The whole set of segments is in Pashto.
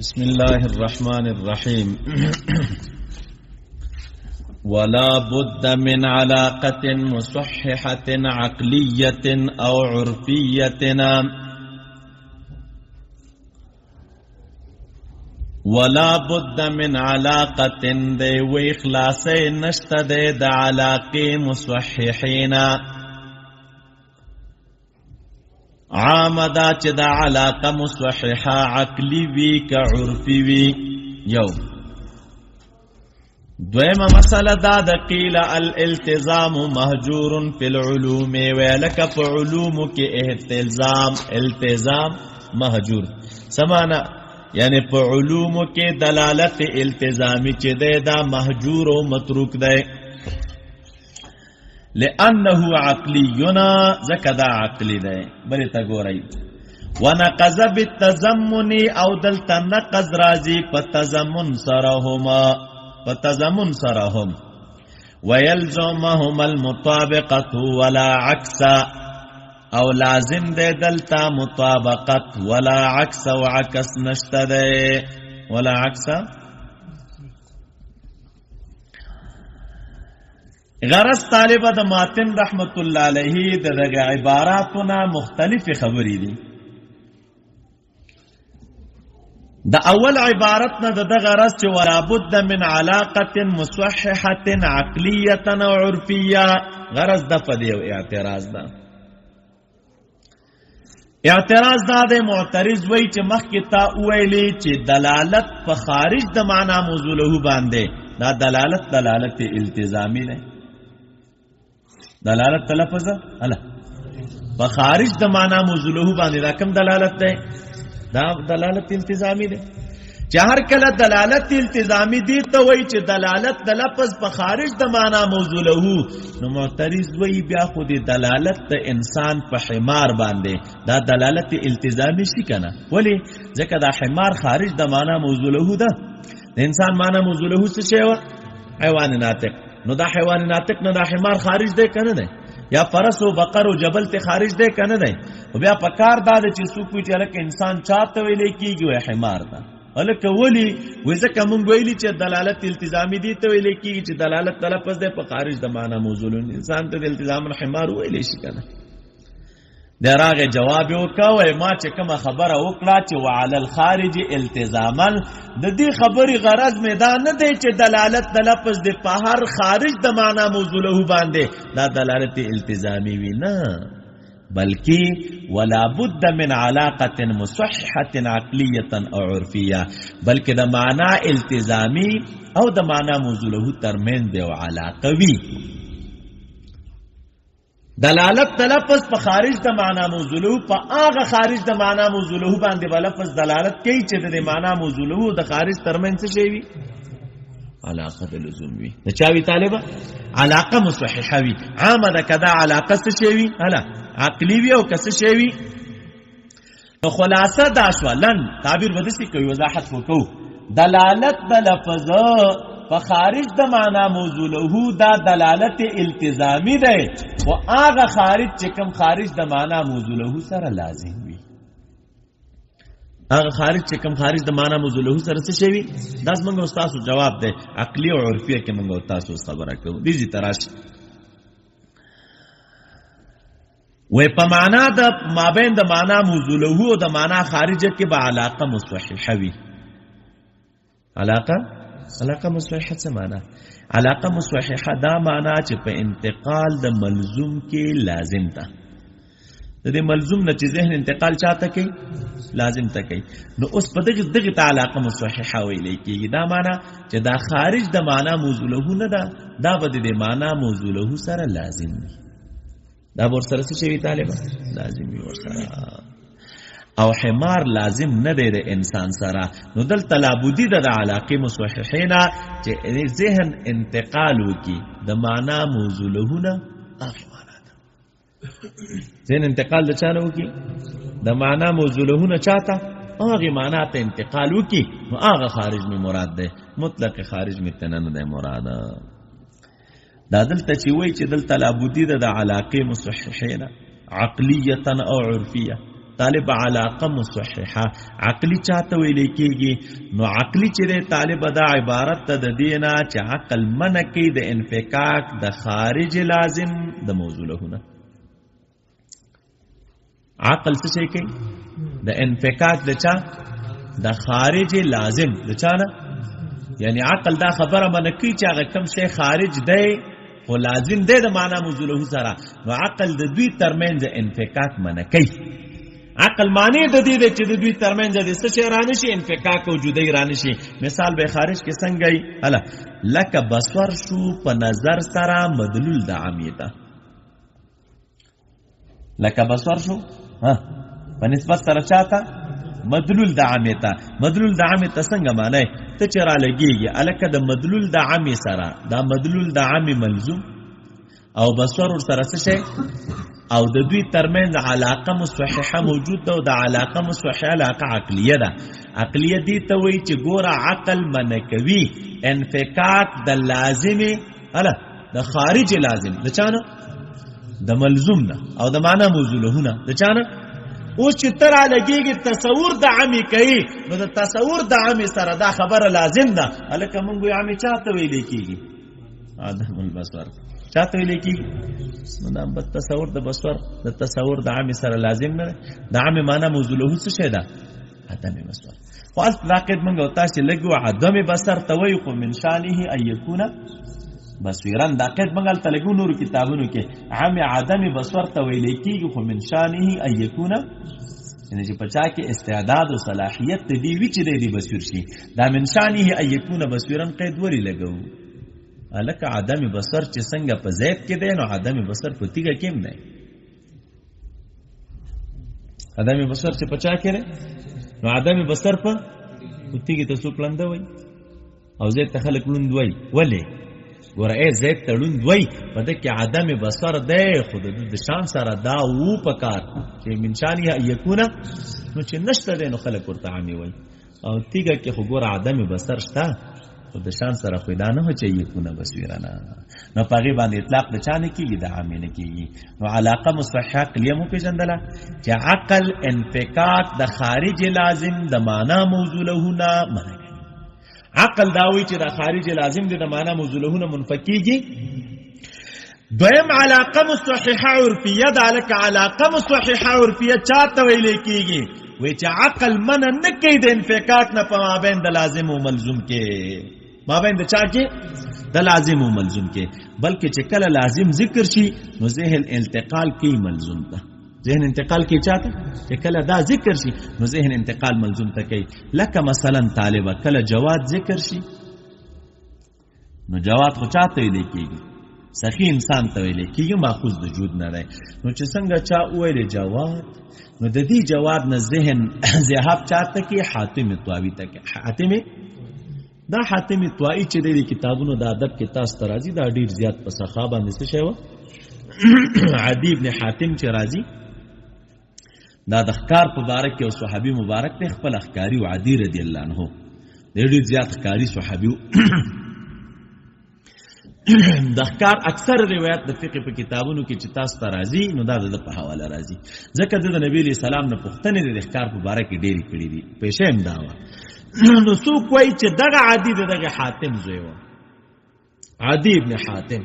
بسم الله الرحمن الرحيم ولا بد من علاقة مصححة عقلية أو عرفية ولا بد من علاقة دي وإخلاصي نشتد دا علاقة مصححين عام دا چې دا علاقه مصححه عقلی وی که عرفی وی یو دویمه مسئله دا د قیل الالتزام مهجور فی العلوم ویلک په علومو کې التزام مهجور سمانا یعنی په علومو کې دلالت التزامی چې دا مهجور او متروک دی لأنه عقلينا زكدا عقلي ده بل تقوري ونقض بالتزمن او دلت نقض رازي فتزمن سرهم ويلزمهم المطابقة ولا عكس او لازم ده دلت مطابقة ولا عكس وعكس نشتده ولا عكس غرض طالب د ماتن رحمت الله علیه دغه عباراتونه مختلف خبرې دي د اول عبارت نه دغه غرض چې ولا بد من علاقه مصححه عقليه او عرفيه غرض د فدی او اعتراض ده اعتراض دا د معترض وای چې مخکې تا ویلې چې دلالت په خارج د معنا موضوع له باندې دا دلالت التزامی نه دلالت تلفظ الا بخارج د معنا موضوع له باندې دا کوم دلالت ده دا دلالت التزامی ده چې هر کله دلالت التزامی دي ته وایي چې دلالت د لفظ په خارج د معنا موضوع له نو معترض وایي بیا خو د دلالت د انسان په حمار باندې دا دلالت التزامی شي کنه ولی ځکه دا حمار خارج د معنا موضوع له ده د انسان معنا موضوع له څه شی و حیوان ناطق نو دا حیوان ناطق نه دا حمار خارج دی کنه دی یا فرس او بقر او جبل ته خارج دی کنه دی او بیا پکار دا چې څوک وی چې لکه انسان چاته ویلې کیږي وای حمار دا ولکه ولی وځکه مونږ ویلي چې دلالت التزامی دی ته ویلې کیږي چې دلالت تلفظ دی په خارج د معنا موضوع انسان ته د التزام الحمار ویلې شي کنه دراغه جواب وکاوه ما چې کومه خبره وکړه چې وعلى الخارج التزاما د دې خبري غرض میدان نه دی چې دلالت د لفظ د په هر خارج د معنا موضوع له باندې دا دلالت التزامی وی نه بلکې ولا بد من علاقه مصححه عقليه او عرفيه بلکې د معنا التزامی او د معنا موضوع له ترمن دی او علاقه وی دلالت تلفظ په خارج د معنا موضوع په هغه خارج د معنا موضوع باندې په لفظ دلالت کوي چې د معنا موضوع د خارج ترمن څه شي وي علاقه د لزوم وي د چاوي طالبه علاقه مصححه وي عامه د کدا علاقه څه شي وي هلا عقلی وي او کس شي وي نو خلاصه دا شولن تعبیر ودسي کوي وضاحت وکاو دلالت د لفظ په خارج د معنا موضوع له دا دلالت التزامی ده او هغه خارج چې کوم خارج د معنا موضوع له سره لازم وي هغه خارج چې کوم خارج د معنا موضوع له سره څه شي وي دا زموږ استاد جواب ده عقلی او عرفیه کې موږ تاسو خبره کوو دي تراش وې په معنا د مابین د معنا موضوع له او د معنا خارجه کې به علاقه مصححه وي علاقه مصححه څه معنا علاقه مصححه دا معنا چې په انتقال د ملزوم کې لازم ده د دې ملزوم نه چې ذهن انتقال چاته کوي لازم ته کوي نو اوس په دغه علاقه مصححه ویلې کېږي دا معنا چې دا خارج د معنا موضوع له نه ده دا به د معنا موضوع له سره لازم وي دا ور سره څه شي طالبه لازم وي ور سره او حمار لازم نه دی د انسان سره نو دلته لابودی د علاقه مصححینا چې ذهن انتقال وکي د معنا موضوع له نه هغه معنا ده ذهن انتقال د چانه وکي د معنا موضوع له نه چاته هغه معنا ته انتقال وکي نو هغه خارج می مراد ده مطلق خارج می تنه نه مراد دا دلته چې وای چې دلته لابودی د علاقه مصححینا عقلیه او عرفیه طالب علاقه مصححه عقلی چاته ویل کیږي نو عقلی چې طالب دا عبارت ته د دینه چې عقل منکی د انفکاک د خارج لازم د موضوع له نه عقل څه شي کوي د انفکاک د چا د خارج لازم د چا نه یعنی عقل دا خبره منکی چې هغه کم شي خارج دی خو لازم دی د معنا موضوع له سره نو عقل د دوی ترمنځ انفکاک منکی عقل معنی د دې چې د دوی ترمنځ د څه شي رانه شي انفکاک وجودي رانه شي مثال به خارج کې څنګه ای هله لکه بصر شو په نظر سره مدلول د عامیته لکه بصر شو ها په نسبت سره چاته مدلول د عامیته مدلول د عامیته څنګه معنی ته چې را لګيږي الکه د مدلول د عامی سره دا مدلول د عامی ملزوم او بصر سره څه شي او د دوی ترمنځ علاقه مصححه موجود ده او د علاقه مصححه علاقه عقلیه ده عقلیه دي ته وایي چې ګوره عقل منکوي انفکاک د لازمي اله د خارج لازم د چانه د ملزوم نه او د معنا موضوع له نه د چانه اوس چې تر لګيږي تصور د عامي کوي نو د تصور د عامي سره دا خبره لازم ده الکه مونږ یې عامي چاته ویل کیږي عدم البصر چاته ویل کیږي نو دا په تصور د بصر د تصور د عامي سره لازم نه د عامي معنا موضوع له څه شي ده عدم بصر خو اصل لاقید مونږ او تاسو لګو عدم بصر تويق من شانه ان يكون بصیرن دا قید مونږ ته لګو نور کتابونو کې عامي عدم بصر تويل کیږي خو من شانه ان يكون یعنی چې پچا کې استعداد او صلاحیت دی وی چې دی بصیر شي دا من شانه ان يكون بصیرن قید وری لګو الکه عدم بصر چې څنګه په زید کې دی نو عدم بصر په تیګه کې نه عدم بصر چې پچا کې نو عدم بصر په تیګه ته څوک لنده وای او زید ته خلک لوند وای ولې ګوره ای زید ته لوند وای په دې کې عدم بصر دی خو د شان سره دا وو پکار چې من شانه یکونه نو چې نشته دی نو خلک ورته عامي وای او تیګه کې خو ګوره عدم بصر شته خو د شان سره خو دا نه چې یکونه بصیرانه نو پغی باندې اطلاق د چانه کیږي د عامه نه کیږي نو علاقه مصححه کلیه مو پیژندله چې عقل انفکاک د خارج لازم د معنا موضوع له نه منع عقل داوی چې د خارج لازم د معنا موضوع له نه منفکیږي دویم علاقه مصححه عرفیه د علاقه مصححه عرفیه چاته ویل کیږي وی چې عقل من نه کوي د انفکاک نه په مابین د لازم او ملزوم کې مابین د چا کې د لازم او ملزوم کې بلکې چې کله لازم ذکر شي نو ذهن انتقال کوي ملزوم ته ذهن انتقال کوي چاته چې کله دا ذکر شي نو ذهن انتقال ملزوم ته کوي لکه مثلا طالبه کله جواد ذکر شي نو جواد خو چاته ویل کېږي سخی انسان ته ویل کېږي ماخوذ د جود نه دی نو چې څنګه چا ویل جواد نو د دې جواد نه ذهن ذهاب چاته کې حاتم طاوی ته کې حاتم دا حاتم طاوی چې د کتابونو د ادب کې تاسو ترازی دا ډیر زیات په صحابه باندې څه شوی عدی ابن حاتم چې راضی دا د ښکار په باره کې او صحابي مبارک ته خپل ښکاری او عدی رضی الله عنه ډیر زیات ښکاری صحابي د ښکار اکثر روایت د فقه په کتابونو کې چې تاسو ته راځي نو دا د په حواله راځي ځکه د نبی علیہ السلام نه پوښتنې د ښکار په باره کې ډېری کړې دي پېښه هم دا وه نو څوک وایي چې دغه عادي دغه حاتم زوی و عادي ابن حاتم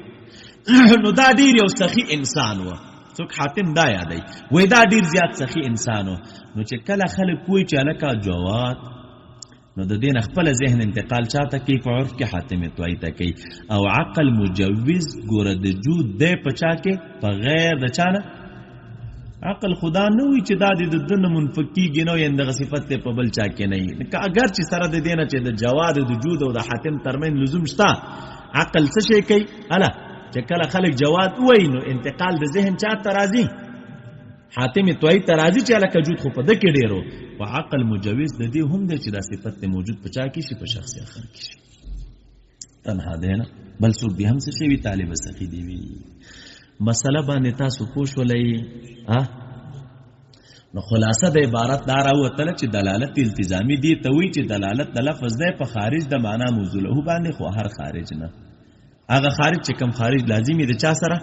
نو دا ډېر یو سخي انسان و څوک حاتم دا یادوي وایي دا ډېر زیات سخي انسان و نو چې کله خلک وایي چې هلکه جواد نو د دین خپل ذهن انتقال چاته کوي په عرف کې حاتم طاوی ته کوي او عقل مجوز ګوره د جود دی په چا کې په غیر د چانه عقل خدا نه وي چې دا د دن منفکیږي نو یې دغه صفت په بل چا کې نه وي اگر چې سره د دینه چې د جواد د جود او د حاتم ترمن لزوم شته عقل څه شي کوي الا چې کله خلک جواد وایي نو انتقال د ذهن چاته راځي حاتم طاوی ترازی چې الکه جود خو په د کې ډیرو او عقل مجوز د دې هم دی چې دا صفت موجود په چا کې شي په شخص اخر کې شي تنها ده نه بل څوک به هم څه شي طالب سخی دی وی مسله باندې تاسو پوښ ولای نو خلاصه د عبارت دا راوتله چې دلالت التزامی دی ته وی چې دلالت د لفظ ده په خارج د معنا موضوع له باندې خو هر خارج نه هغه خارج چې کم خارج لازمي د چا سره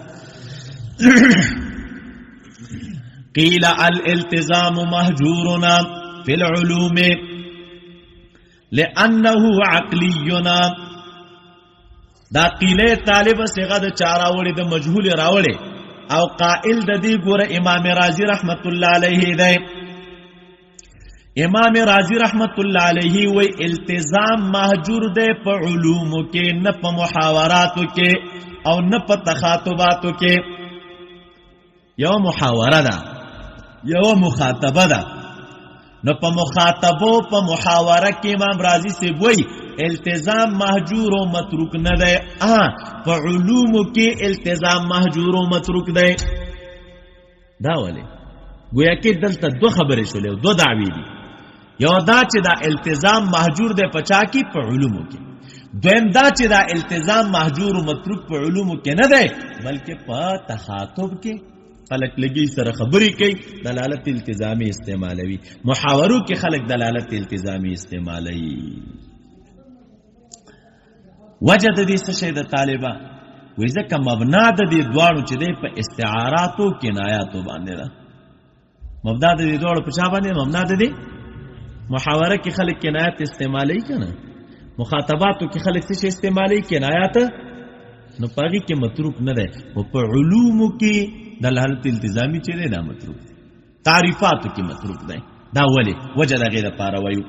قیل الالتزام مهجورنا فی العلوم لأنه عقلینا. دا قیله طالب صيغه د چاراوړي د مجهول راوړي او قائل د دې ګوره امام رازی رحمت الله علیه دی. امام رازی رحمت الله علیه وی التزام مهجور دی په علومو کې، نه په محاوراتو کې او نه په تخاطباتو کې. یو محاوره ده، یو مخاطبه ده. نو په مخاطبو په محاوره کې امام رازی سے وی التزام مهجور و متروک نه ده. په علومو کې التزام مهجور و متروک ده. دا ولی گویا کې دلته دو خبرې شولې، دو دعوی دي. یو دا چې دا التزام مهجور ده پچا کې په علومو کې، دویم دا چې دا التزام مهجور و متروک په علومو کې نه ده بلکې په تخاطب کې خلق لګي سره خبرې کوي، دلالت التزامی استعمالوي. محاورو کې خلق دلالت التزامی استعمالوي. وجه د دې څه شی د طالبہ وې ځکه مبنا د دې دواړو چې دی په استعاراتو کنایاتو باندې ده. مبدا د دې دواړو په چا باندې؟ مبنا د دې محاوره کې خلق کنایات استعمالوي کنه، مخاطباتو کې خلق څه استعمالوي کنایات، نو پاږي کې متروک نه ده. او په علومو کې دلالت التزامی چې دی دا متروک، تعریفاتو کې متروک ده. دا ولی وجه د غیر لپاره وایو.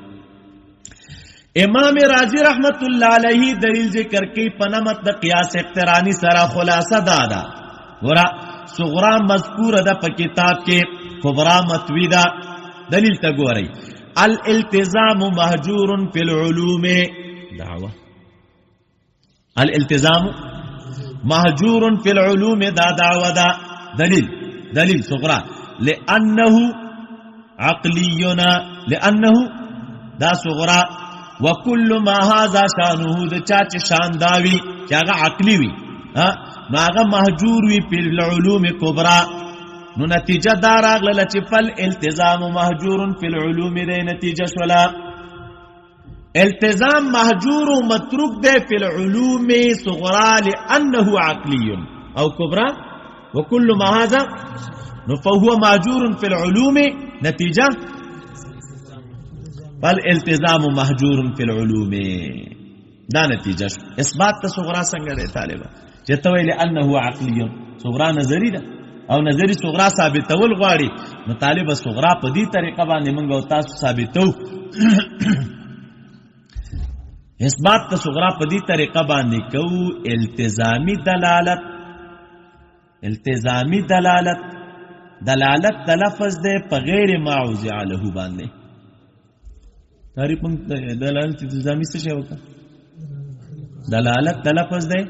امام رازی رحمت الله علیه دلیل ذکر کوي په نمط د قیاس اقترانی سره. خلاصه دا ده ورا صغرا مذکور ده په کتاب کې، کبرا متوی ده. دلیل ته ګورئ. الالتزام مهجور فی العلوم. دعوه الالتزام مهجور فی العلوم دا دعوه ده. دلیل صغرا لأنه عقلینا، لأنه دا صغرا وکل ما هذا شانه د چا چې شان داوي چې هغه عقلی وي نو هغه مهجور وي په العلوم کبرا. نو نتیجه دا راغله چې فل التزام مهجور فی العلوم دی. نتیجه شولا التزام مهجور و متروک دی فی العلوم صغرا لأنه عقلی او کبرا وكل ما هذا فهو مهجور في العلوم. نتيجة فالالتزام مهجور في العلوم. دا نتيجة اثبات صغرا څنګه دی طالبہ چې ته ویل انه عقلی صغرا نظری ده او نظری صغرا ثابتول غواړي. نو طالب صغرا په دې طریقه باندې موږ او تاسو ثابتو اثبات صغرا په دې طریقه باندې کو التزامی دلالت. التزامی دلالت د لفظ ده په غیر ما وضع له باندې. تعریف دلالت التزامی څه شی وکړه؟ دلالت د لفظ ده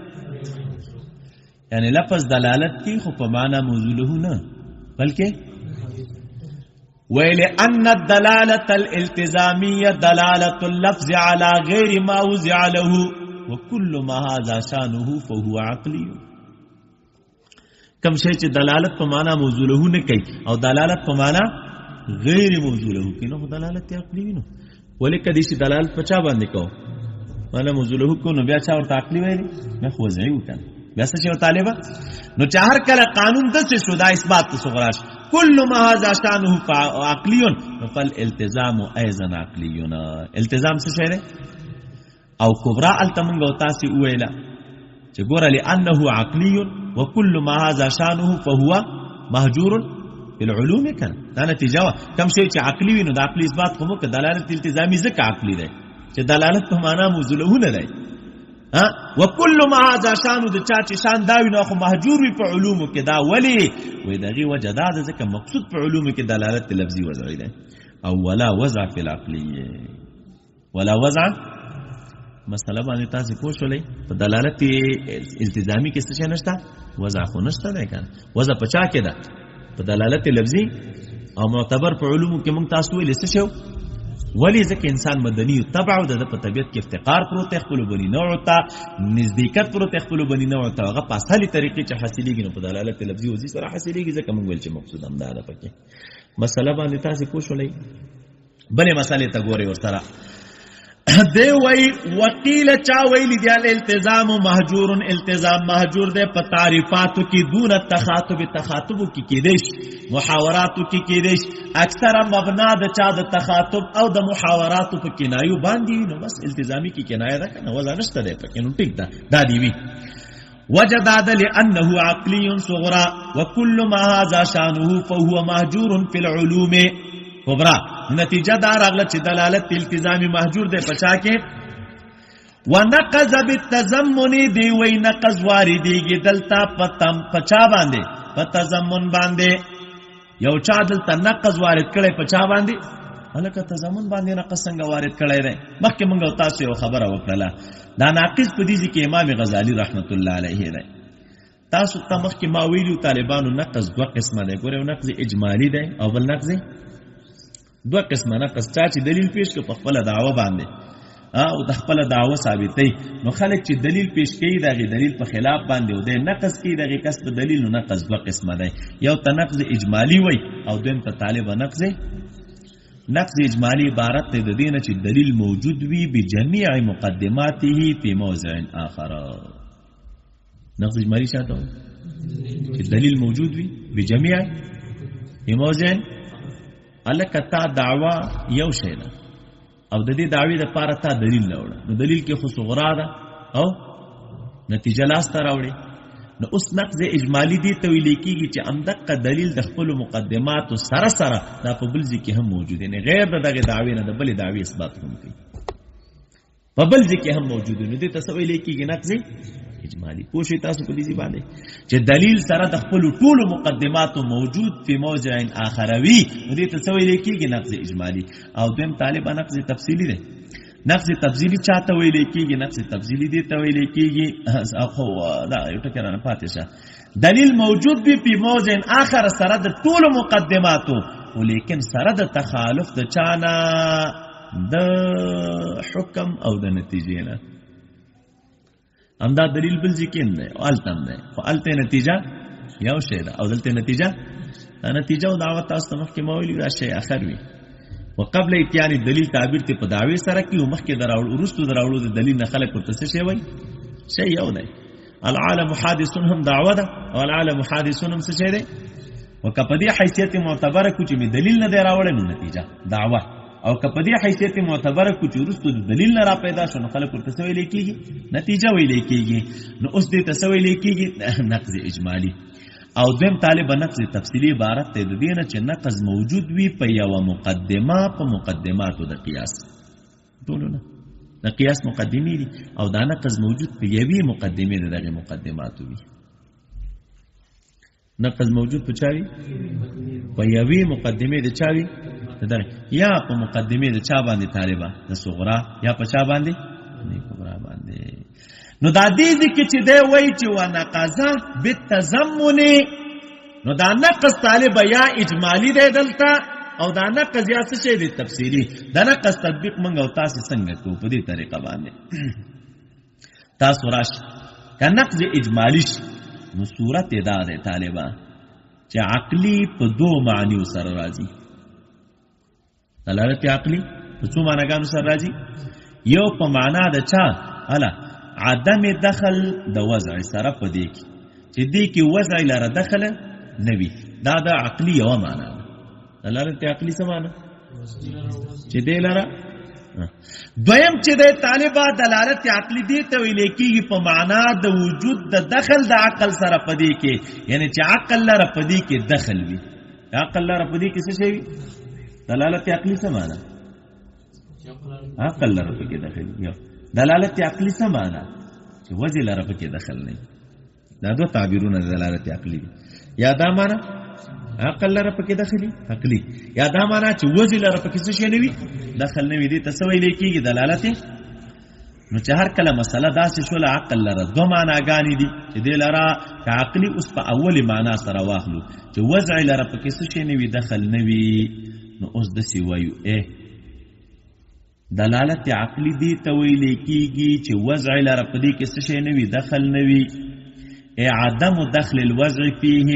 یعنی لفظ دلالت کی خو په معنا موضوع له نه بلکې ویل ان الدلاله الالتزاميه دلاله اللفظ على غير ما وضع له وكل ما هذا شانه فهو عقلي. کم شی چې دلالت په معنا موضوع له نه کوي او دلالت په معنا غیر موضوع له کوي نو دلالت عقلی وینو. ولیکه دې چې دلالت په چا باندې کو معنا موضوع له کو نو بیا چا ورته عقلی ویلي نه خو ځای وکړ بیا څه شی طالبہ. نو چې هر کله قانون د څه شو دا اثبات صغراش كل ما هذا شانه عقلی فالالتزام ايضا عقلی. التزام څه شی او کبرا التمنګ او تاسو ویلا چې ګوره لانه عقلی وكل ما هذا شانه فهو مهجور في العلوم. كان دا نتیجه کم شی چې عقلی وي نو د عقلی اثبات کوم که دلالت التزامی ځکه عقلی دی چې دلالت په معنا موضوع له نه دی. وكل ما هذا شانه د چا چې شان دا وي نو خو مهجور وي په علومو کې. دا ولی وې دغه وجه دا ده ځکه مقصود په علومو کې دلالت لفظي وضعي دی او ولا وضع في العقليه. ولا وضع مسله باندې تاسو پوه شولې په دلالت التزامی کې څه نشته؟ وضع خو نشته دی کنه. وضع په چا کې ده؟ په دلالت لفظي او معتبر په علومو کې موږ تاسو ویل څه شو؟ ولی ځکه انسان مدني تبع د په طبيعت کې افتقار پروت خپل بني نوع ته نزدېکت پروت خپل بني نوع ته هغه په اصلي طریقې چې حاصلېږي نو په دلالت لفظي وځي سره حاصلېږي. ځکه موږ ویل چې مقصود هم دا ده پکې مسله باندې تاسو پوه شولې. بلې مسلې ته ګوري ورسره دی وی وقیل چا ویلی دی الالتزام محجور، التزام محجور دے پا تعریفاتو کی دون تخاطب، تخاطبو کی کیدش، محاوراتو کی کیدش، اکثر مبنا دا چا دا تخاطب او دا محاوراتو پا کنایو باندی، نو بس التزامی کی کنایه دا کنا وزا نشتا دے پا کنو ٹک دا دیوی وجداد لأنه عقلی صغرا وكل ما هذا شانه فهو محجور في العلوم کبرا. نتیجہ دار اغلا چی دلالت التزامی محجور دے پچا کے ونقض بالتزمن دی وی نقض واردی گی دلتا پچا باندے پتزمن باندے یو چا دلتا نقض وارد کڑے پچا باندے حلکہ تزمن باندے نقض سنگا وارد کڑے رہے مخی منگا تاسو یو خبر وکرلا دا ناقض پدیزی کی امام غزالی رحمت اللہ علیہ رہے تاسو تا مخی ماویلیو طالبانو نقض دو قسم دے گورے نقض اجمالی دے او بل نقض دو قسم نقض چا چې دلیل پیش کو په خپل دعوه باندې او د خپل دعوه ثابتې نو خلک چې دلیل پیش کوي دغه دلیل په خلاف باندې او د نقض کوي دغه کسب دلیل نو نقض دو قسم دی یو ته نقض اجمالی وای او دویم ته طالب نقض اجمالی عبارت دی د دینه چې دلیل موجود وي بجميع مقدماته فی موضع آخر. نقض اجمالی څه ته چې دلیل موجود وي بجميع فی موضع الکه تا دعوا یو شی ده او د دې دعوی د پاره تا دلیل راوړه نو دلیل کې خو صغرا ده او نتیجه لاس ته راوړي نو اوس نقض اجمالی دی ته ویل کېږي چې امدقه دلیل د خپل مقدمات سره سره دا په بل ځای کې هم موجود نه غیر دغه دعوی نه د بل دعوی اثبات هم کوي په بل ځای کې هم موجود نه دي ته ویل کېږي نقض اجمالی. پوښی تاسو په دې باندې چې دلیل سره د خپل ټول مقدمات موجود په موضع اخروی دې ته څه ویل کېږي نقض اجمالی. او دیم طالب نقض تفصیلی دی. نقض تفصیلی چاته ویل کېږي نقض تفصیلی دی ته ویل کېږي اخو دا یو ټکی رانه پاتې شه دلیل موجود به په موضع اخر سره د ټول مقدماتو ولیکن سره د تخالف د چانا د حکم او د نتیجې نه امدا دلیل بل ذکر نه او التم نه خو الته نتیجه یو شی ده او دلته نتیجه او دعوت تاسو مخکې مویل دا شی اخر وي وقبل اتیان دلیل تعبیر ته په دعوی سره کې او مخکې دراول ورستو دراولو د دلیل نه خلق ورته څه شی وای شی یو نه العالم حادث هم دعوه ده او العالم حادث هم څه شی ده وکپدی حیثیت معتبره کو چې می دلیل نه دراول نو نتیجه دعوه او کپدی حیثیت معتبره کو چې ورستو د دلیل نه را پیدا شونه خلق ورته څه ویل کېږي نتیجه ویل کېږي نو اوس دې ته څه ویل کېږي نقض اجمالی. او دویم طالب نقض تفصیلی عبارت ته د دینه چې نقض موجود وي په یو مقدمه په مقدماتو د قیاس ټولونه د قیاس مقدمې دي او دا نقض موجود په یوې مقدمې دغه مقدماتو وي نقض موجود په چاوي په یوې مقدمې د چاوي یا په مقدمې د چا باندې طالبہ د صغرا یا په چا باندې نه کبرا باندې. نو دا دې ذکر چې دی وای چې ونقضا بالتزمن نو دا نقض طالب یا اجمالی دی دلته او دا نقض یا څه شی دی تفصیلی. دا نقض تطبیق منګ او تاسو څنګه کوو په دې طریقه باندې تاسو راش که نقض اجمالی نو صورت ادا ده طالبہ چې عقلی په دو معنی سره راځي. دلالت عقلی په څو معناګانو سره راځي یو په معنا د چا الا عدم دخل د وضع سره په دې کې چې دې کې وضع لاره دخل نه وي دا د عقلی یو معنا دلالت عقلی څه معنا چې دې لاره دویم چې د طالبہ دلالت عقلی دې ته ویل کېږي په معنا د وجود د دخل د عقل سره په دې کې یعنی چې عقل لاره په دې کې دخل وي عقل لاره په دې کې څه شي دلالت عقلی څه معنا عقل لاره په کې دخل یو دلالت عقلی څه معنا چې وجه لاره په کې دخل نه دا دوه تعبیرونه دلالت عقلی دي یا دا معنا عقل لاره په کې دخلي عقلی یا دا معنا چې وجه لاره په کې څه شي نه وي دخل نه وي دي تسوي لیکيږي دلالت نو چې هر کله مسله داسې شول عقل لاره دوه معناګانې دي چې دې لاره که عقلی اوس په اولی معنا سره واخلو چې وضع لاره په کې څه شي نه وي دخل نه وي نو اوس داسې وایو دلالت عقلی دی ته ویل کېږي چې وضع لاره په دې کې څه شی نه وي دخل نه وي عدم دخل الوضع فيه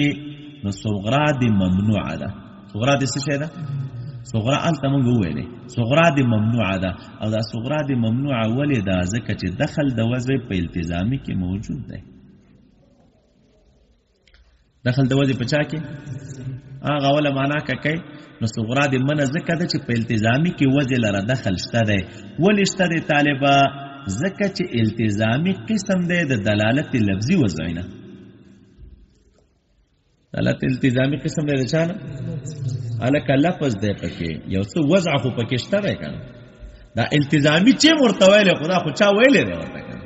نو صغرا دی ممنوع ده صغرا دی څه شی ده صغرا الته موږ وویلې صغرا د ممنوعه ده او دا صغرا د ممنوعه ولې ده ځکه چې دخل د وضع په التزامي کې موجود دی دخل د وضع په چا کې هغه ولا معنا کوي نو صغرا د منه ځکه ده چې په التزامي کې وضع لره دخل شته دی ولې شته دی طالبه ځکه چې التزامي قسم دی د دلالت لفظي وضعینه دلالت التزامي قسم دی د چانه الکه لفظ دی پکې یو څه وضع خو پکې شته دی کنه دا التزامي چې مرته ویل خدا خو چا ویلې دی ورته کنه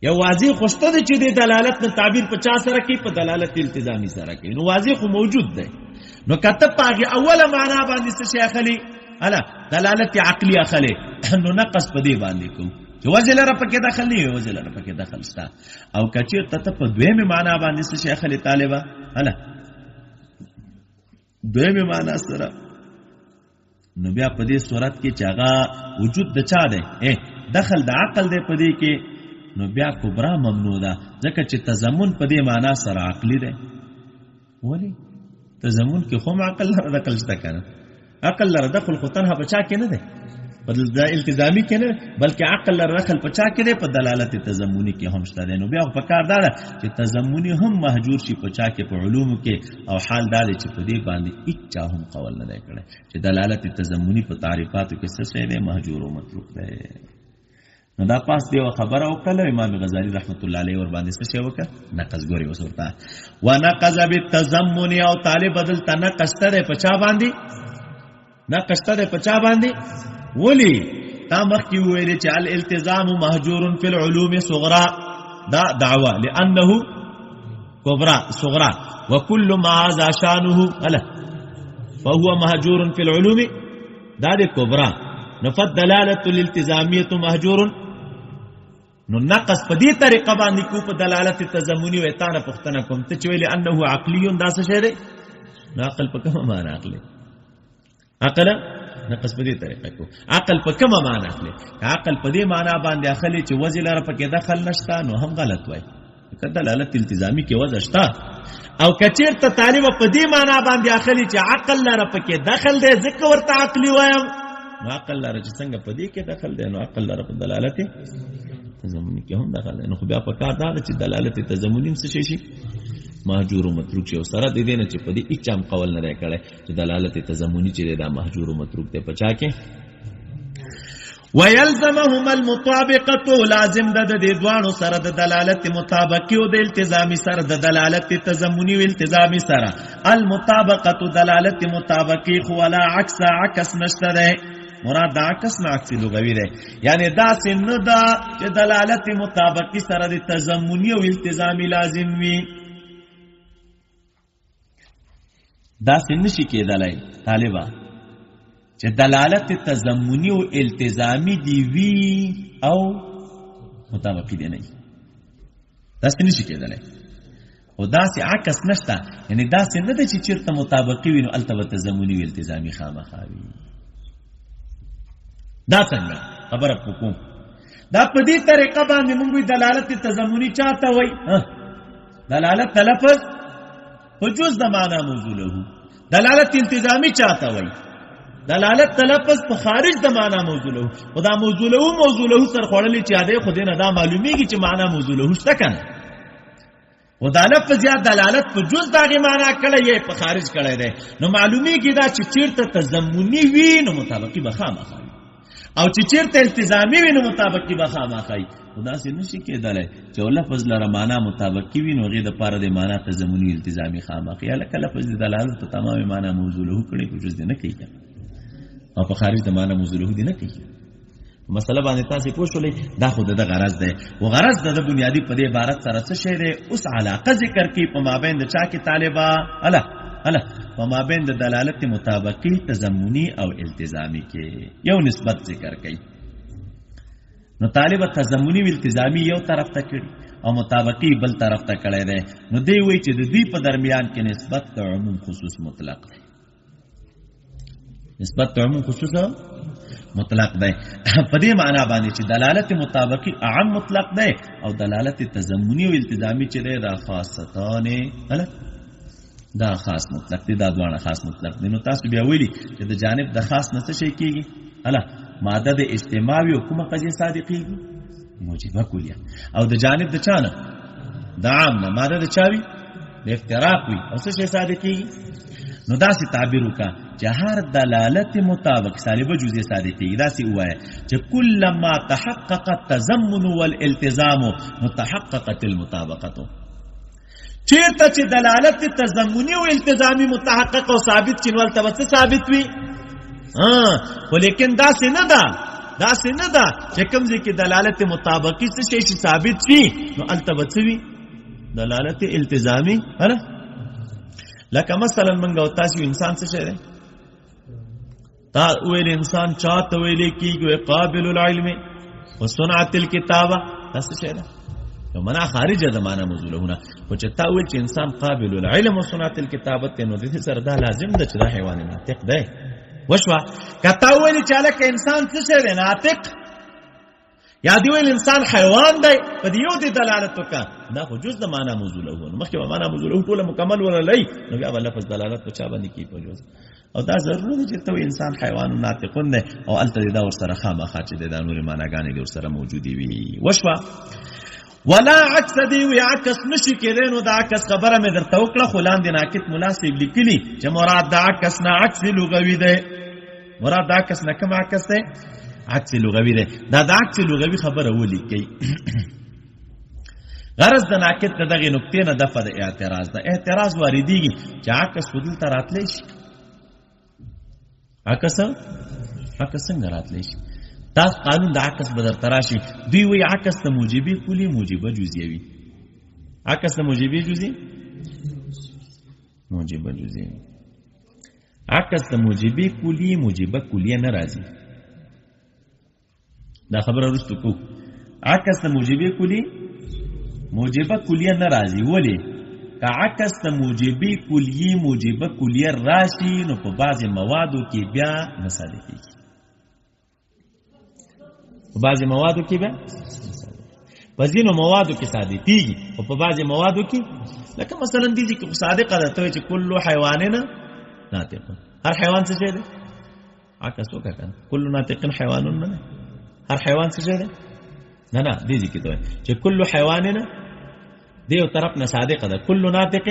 یو واضح خوشته دی چې د دلالت نه تعبیر په چا سره کوي په دلالت التزامي سره کوي نو واضح خو موجود دی نو کته پاګه اوله معنا باندې څه شي اخلي الا دلالت عقلی اخلي نو نقص په دې باندې کو چې وجه لره پکې داخل نه وي وجه لره پکې داخل شته او کچې ته په دویمه معنا باندې څه شي اخلي طالبہ الا دویمه معنا سره نو بیا په دې صورت کې چې هغه وجود د چا دی دخل د عقل دی په دې کې نو بیا کبرا ممنوع ده ځکه چې تضمن په دې معنا سره عقلی دی ولی تضمن کې خو عقل لره دخل شته کنه عقل لره دخل خو تنها په چا کې نه دی بدل دا التزامي کې نه بلکې عقل لره دخل په چا کې دی په دلالت تضمنی کې هم شته دی نو بیا په کار دا ده چې تضمنی هم محجور شي په چا کې په علوم کې او حال دا دی چې په دې باندې هیڅ هم قول نه دی کړی چې دلالت تضمنی په تعریفاتو کې څه شی دی محجور او متروک دی نو دا پاس دی خبره وکړه امام غزالی رحمت الله علیه ور باندې څه شی وکړه نقص ګوري وسورته ونقض بالتضمن او طالب بدل تنقص تر په چا باندې نقص تر په چا باندې ولی تا مخکې ویل چې الالتزام مهجور فی العلوم صغرا دا دعوه لانه كبرى صغرا وكل ما هذا شانه الا فهو مهجور في العلوم دا دې كبرى نفت دلاله الالتزاميه مهجور نو نقص په دې طریقه باندې کو په دلالت تضمنی و اتانه پختنه کوم ته چې ویل انه عقلی دا څه شی دی عقل په کومه معنا اخلي عقل نقص په دې طریقه کو عقل په کومه معنا اخلي عقل په دې معنا باندې اخلي چې وجه لره پکې دخل نشتا نو هم غلط وای کله دلالت التزامی کې وجه شتا او کچیر ته طالب په دې معنا باندې اخلي چې عقل لره پکې دخل دی ځکه ورته عقلی وایم نو عقل لره چې څنګه په دې کې دخل دی نو عقل لره په دلالت تضمنی کې هم دخل دی نو خو بیا په کار دا چې دلالت تضمنی څه شي مهجور او متروک شي او سره د دې نه چې په دې اچام قول نه راکړي چې دلالت تضمنی چې دا مهجور او متروک ته پچا کې ويلزمهم المطابقه لازم د دې دوانو سره د دلالت مطابقي او د التزامي سره د دلالت تضمنی او التزامي سره المطابقه دلالت مطابقي خو ولا عکس نشته ده مراد عکس نه عکس لغوي ده یعنی دا سن دا چې دلالت مطابقي سره د تضمنی او التزامي لازم وي دا سن شي کېدلای طالبہ چې دلالت تضمنی او التزامی دی وی او مطابقی دی نه دا څه نشي کېدلی او دا سي عکس نشته یعنی دا څه نه د چې چیرته مطابقی وي نو الته تضمنی او التزامی خامخاوي دا څنګه خبره کوم دا په دې طریقه باندې موږ دلالت تضمنی چاته وای دلالت تلفظ په جز د معنا موضوع له دلالت التزامی چاته وای دلالت تلفظ په خارج د معنا موضوع له خدا موضوع له سر خړلې چې اده خو نه دا معلومیږي چې معنا موضوع له شته کنه او دا لفظ یا دلالت په جز دغه معنا کړی یې په خارج کړی دی نو معلومیږي دا چې چیرته تضمنی وي نو مطابقي به خامخا او چې چیرته التزامي وي نو مطابقي به خامخا خدا سي نشي کېدلی چې لفظ لره معنا مطابقي وي نو غي د پاره د معنا تضمنی التزامي خامخا یا لفظ د دلالت په تمام معنا موضوع له کړی په جز نه کوي او په خارج د معنا موضوع له دي نه کوي مسله باندې تاسو پوښتلې دا خو د غرض ده او غرض د بنیادی په دې عبارت سره څه شی ده اوس علاقه ذکر کی په مابین د چا کې طالبہ الا په مابین د دلالت مطابقی تضمنی او التزامی کې یو نسبت ذکر کړي نو طالبہ تضمنی او التزامی یو طرف ته کړي او مطابقی بل طرف ته کړي ده نو دی وی چې د دې په درمیان کې نسبت د عموم خصوص مطلق ده نسبت عموم خصوص مطلق ده په دې معنا باندې چې دلالت مطابقي عام مطلق ده او دلالت تضمنی او التزامي چې ده خاصتان دا خاص مطلق دی، دا دوانه خاص مطلق دی. نو تاسو بیا ویلي چې د جانب د خاص نه څه شي کېږي؟ الا ماده د اجتماع وي او کومه قضیه صادقېږي؟ موجبه کلیه. او د جانب د چا نه؟ د عام نه. ماده د چا وي؟ د افتراق وي او څه شي صادقېږي؟ نو داسې تعبیر وکړه چې هر دلالت مطابق سالبه جزئیه صادقېږي. داسې ووایه چې کلما تحقق التضمن والالتزام نو تحققت المطابقه. چیرته چې دلالت تضمنی او التزامی متحقق او ثابت چینول ته څه ثابت وي؟ ولیکن داسې نه ده، داسې نه ده چې کوم ځای کې دلالت مطابقی څه شي ثابت وي نو الته به څه وي؟ دلالت التزامی. هره لکه مثلا منګه او تاسو انسان څه شي دی؟ تا ویل انسان چاته ویل کېږي قابل العلم وصنعت الكتابه، دا څه شي ده؟ یو معنا خارجه د معنا موضوعونه. خو چې تا ویل چې انسان قابل العلم وصنعت الكتابه نو د دې سره دا لازم ده چې دا حیوان ناطق دی. وشوا کته ویل چې الکه انسان څه شي دی؟ ناطق. یا دی ویل انسان حیوان دی، په دې یو د دلالت وکړه. دا خو جز د معنا موضوعونه، مخکې به معنا موضوعونه ټول مکمل ولرلای نو بیا به لفظ دلالت په چا باندې کی په جز. او دا ضروري دی چې ته انسان حیوان ناطقون دی او الته دا ور سره خامخا چې د نور معناګانې ور سره موجودي وي. وشوا ولا عکس دی وی عکس نشي کېدای. نو دا عکس خبره مې درته وکړه، خو لاندې ناقد مناسب لیکلي چې مراد د عکس نه عکس لغوي دی. مراد د عکس نه کوم عکس دی؟ عکس لغوي دی. دا د عکس لغوي خبره ولیکي. غرض د ناقد دغه نقطې نه دفع د اعتراض ده. اعتراض واردېږي چې عکس بدل ته راتلی شي. عکس څنګه راتلی شي؟ دا قانون د عکس بدر تراشي. دوی وی عکس د موجبه کلی موجبه جزئیه وي. عکس د موجبه جزئیه موجبه جزئیه. عکس د موجبه کلی موجبه کلیه نه راځي. دا خبره وروسته کو. عکس د موجبه کلی موجبه کلیه نه راځي. ولی؟ که عکس د موجبه کلیه موجبه کلیه راشي نو په بعض موادو کې بیا نه صادقېږي. په بعض موادو کې بیا په ځینو موادو کې صادقېږي او په بعض موادو کې لکه مثلا دي چې صادقه ده ته چې کل حیواننا ناطق. هر حیوان څه شي دی؟ عکس وکړه. کل ناطق حیوان نه. هر حیوان څه شي دی؟ نه دي کې ته چې کل حیواننا دی یو طرف نه صادقه ده. کل ناطق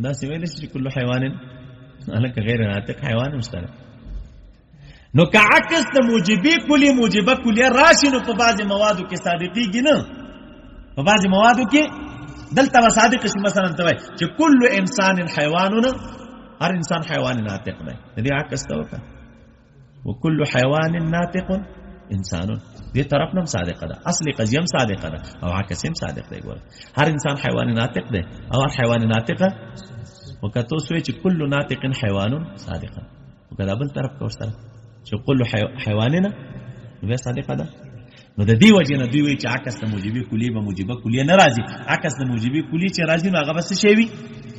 دا څه ویل چې کل حیوان الک غیر ناطق حیوان مشترک. نو که عکس د موجبه کلی موجبه کلیه راشي نو په بعض موادو کې صادقېږي نه. په بعض موادو کې دلته به صادق شي. مثلا ته وایي چې کل انسان حیوانونه، هر انسان حیوان ناطق دی. د دې عکس ته وکړه وکل حیوان ناطق انسان. دې طرف نه صادقه ده، اصلي قضیه هم صادقه ده او عکس هم صادق دی. ګوره هر انسان حیوان ناطق دی او هر حیوان ناطقه. وکته سوې چې کل ناطق حیوان صادقه وکړه بل طرف کې ورسره چې کل حیواننا نو صادقه ده. نو د دې وجه نه دوی وایي چې عکس د موجبه کلی به موجبه کلیه نه راځي. عکس د موجبه کلی چې راځي نو هغه بس شی وي؟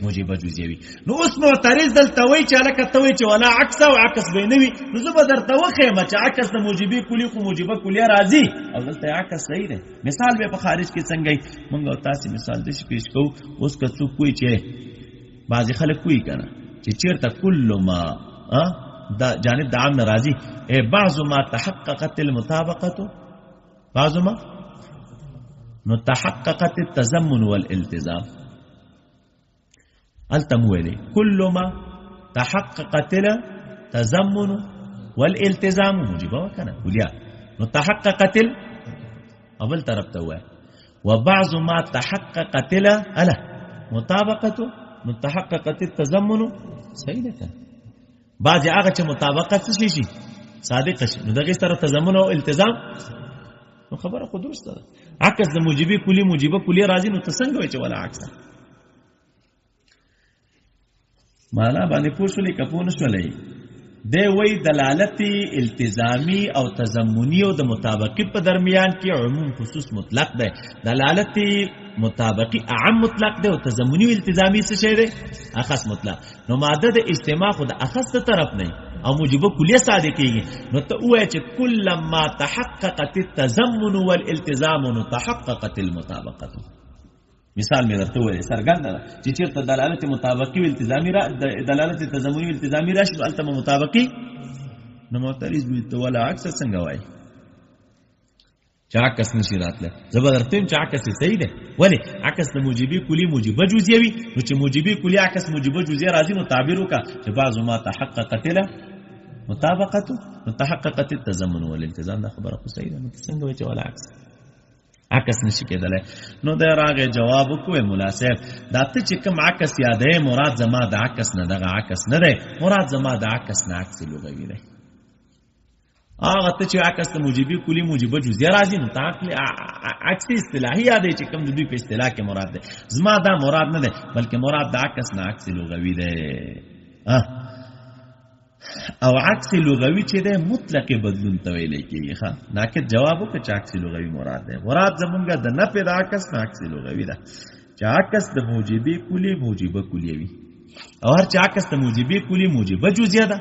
موجبه جزئیه وي. نو اوس معترض دلته وایي چې الکه ته وایي چې ولا عکس او عکس به نه وي. نو زه به درته وښیم چې عکس د موجبه کلی خو موجبه کلیه راځي او دلته عکس صحیح دی. مثال به په خارج کې څنګه وي موږ او تاسو مثال د شي پیش کوو. اوس که څوک وایي چې بعضی خلک وایي کنه چې چیرته کل ما دا جانب د عام ناراضي بعض ما تحققت المطابقه بعض ما نو تحققت التضمن والالتزام. التمويلي كل ما تحققت التضمن والالتزام موجبه وكان وليا نو تحققت قبل تربته وبعض ما تحققت الا مطابقه نو تحققت التضمن سيدك. بعض هغه چې مطابقت شي صادق شي نو دغه سره تضمن او التزام. نو خبره خو درسته ده. عکس د موجبه کلی موجبه کلی راځي نو څنګه وي چې ولا عکس معنا باندې پوښتنه کپونه شولې. دی وی دلالت التزامی او تضمنی او د مطابقت په درمیان کې عموم خصوص مطلق ده. دلالت مطابقی اعم مطلق ده او تضمنی او التزامی څه شی ده؟ اخص مطلق. نو ماده د اجتماع خو د اخص طرف نه او موجبه کلیه صادقېږي. نو ته وایې چې کلما تحققت التضمن والالتزام نو تحققت المطابقه. مثال مې درته وویل څرګنده ده چې چېرته دلالت مطابقي و التزامي دلالت تضمني و التزامي راشي نو هلته به مطابقي نو معترض وي ته ولا عکس څنګه وایي چې عکس نشي راتلی زه به درته وایم چې عکس یې صحیح دی ولې عکس د موجبي کلي موجبه جزیه وي نو چې موجبي کلي عکس موجبه جزیه راځي نو تعبیر وکړه چې بعضو ما تحققت له مطابقته نو تحققت التضمن والالتزام دا خبره خو صحیح ده نو ته څنګه وایې چې ولا عکس نشي کېدلی نو دی راغی جواب وکړو ملا صاحب دا ته چې کوم عکس یادوې مراد زما د عکس نه دغه عکس نه دی مراد زما د عکس نه عکس لغوي دی هغه ته چې عکس د موجبي کلي موجبه جزیه راځي نو عکس اصطلاحي یادوي چې کوم د دوی په اصطلاح کې مراد دی زما دا مراد نه دی بلکې مراد د عکس نه عکس لغوي دی او عکس لغوي چې دی مطلق بدلون ته ویل کېږي ښه ناقد جواب وکړه چې عکس لغوي مراد دی مراد زمونږ د نفي د عکس نه عکس لغوي ده چې عکس د موجبي کلي موجبه کلي وي او هر چې عکس د موجبي کلي موجبه جزیه ده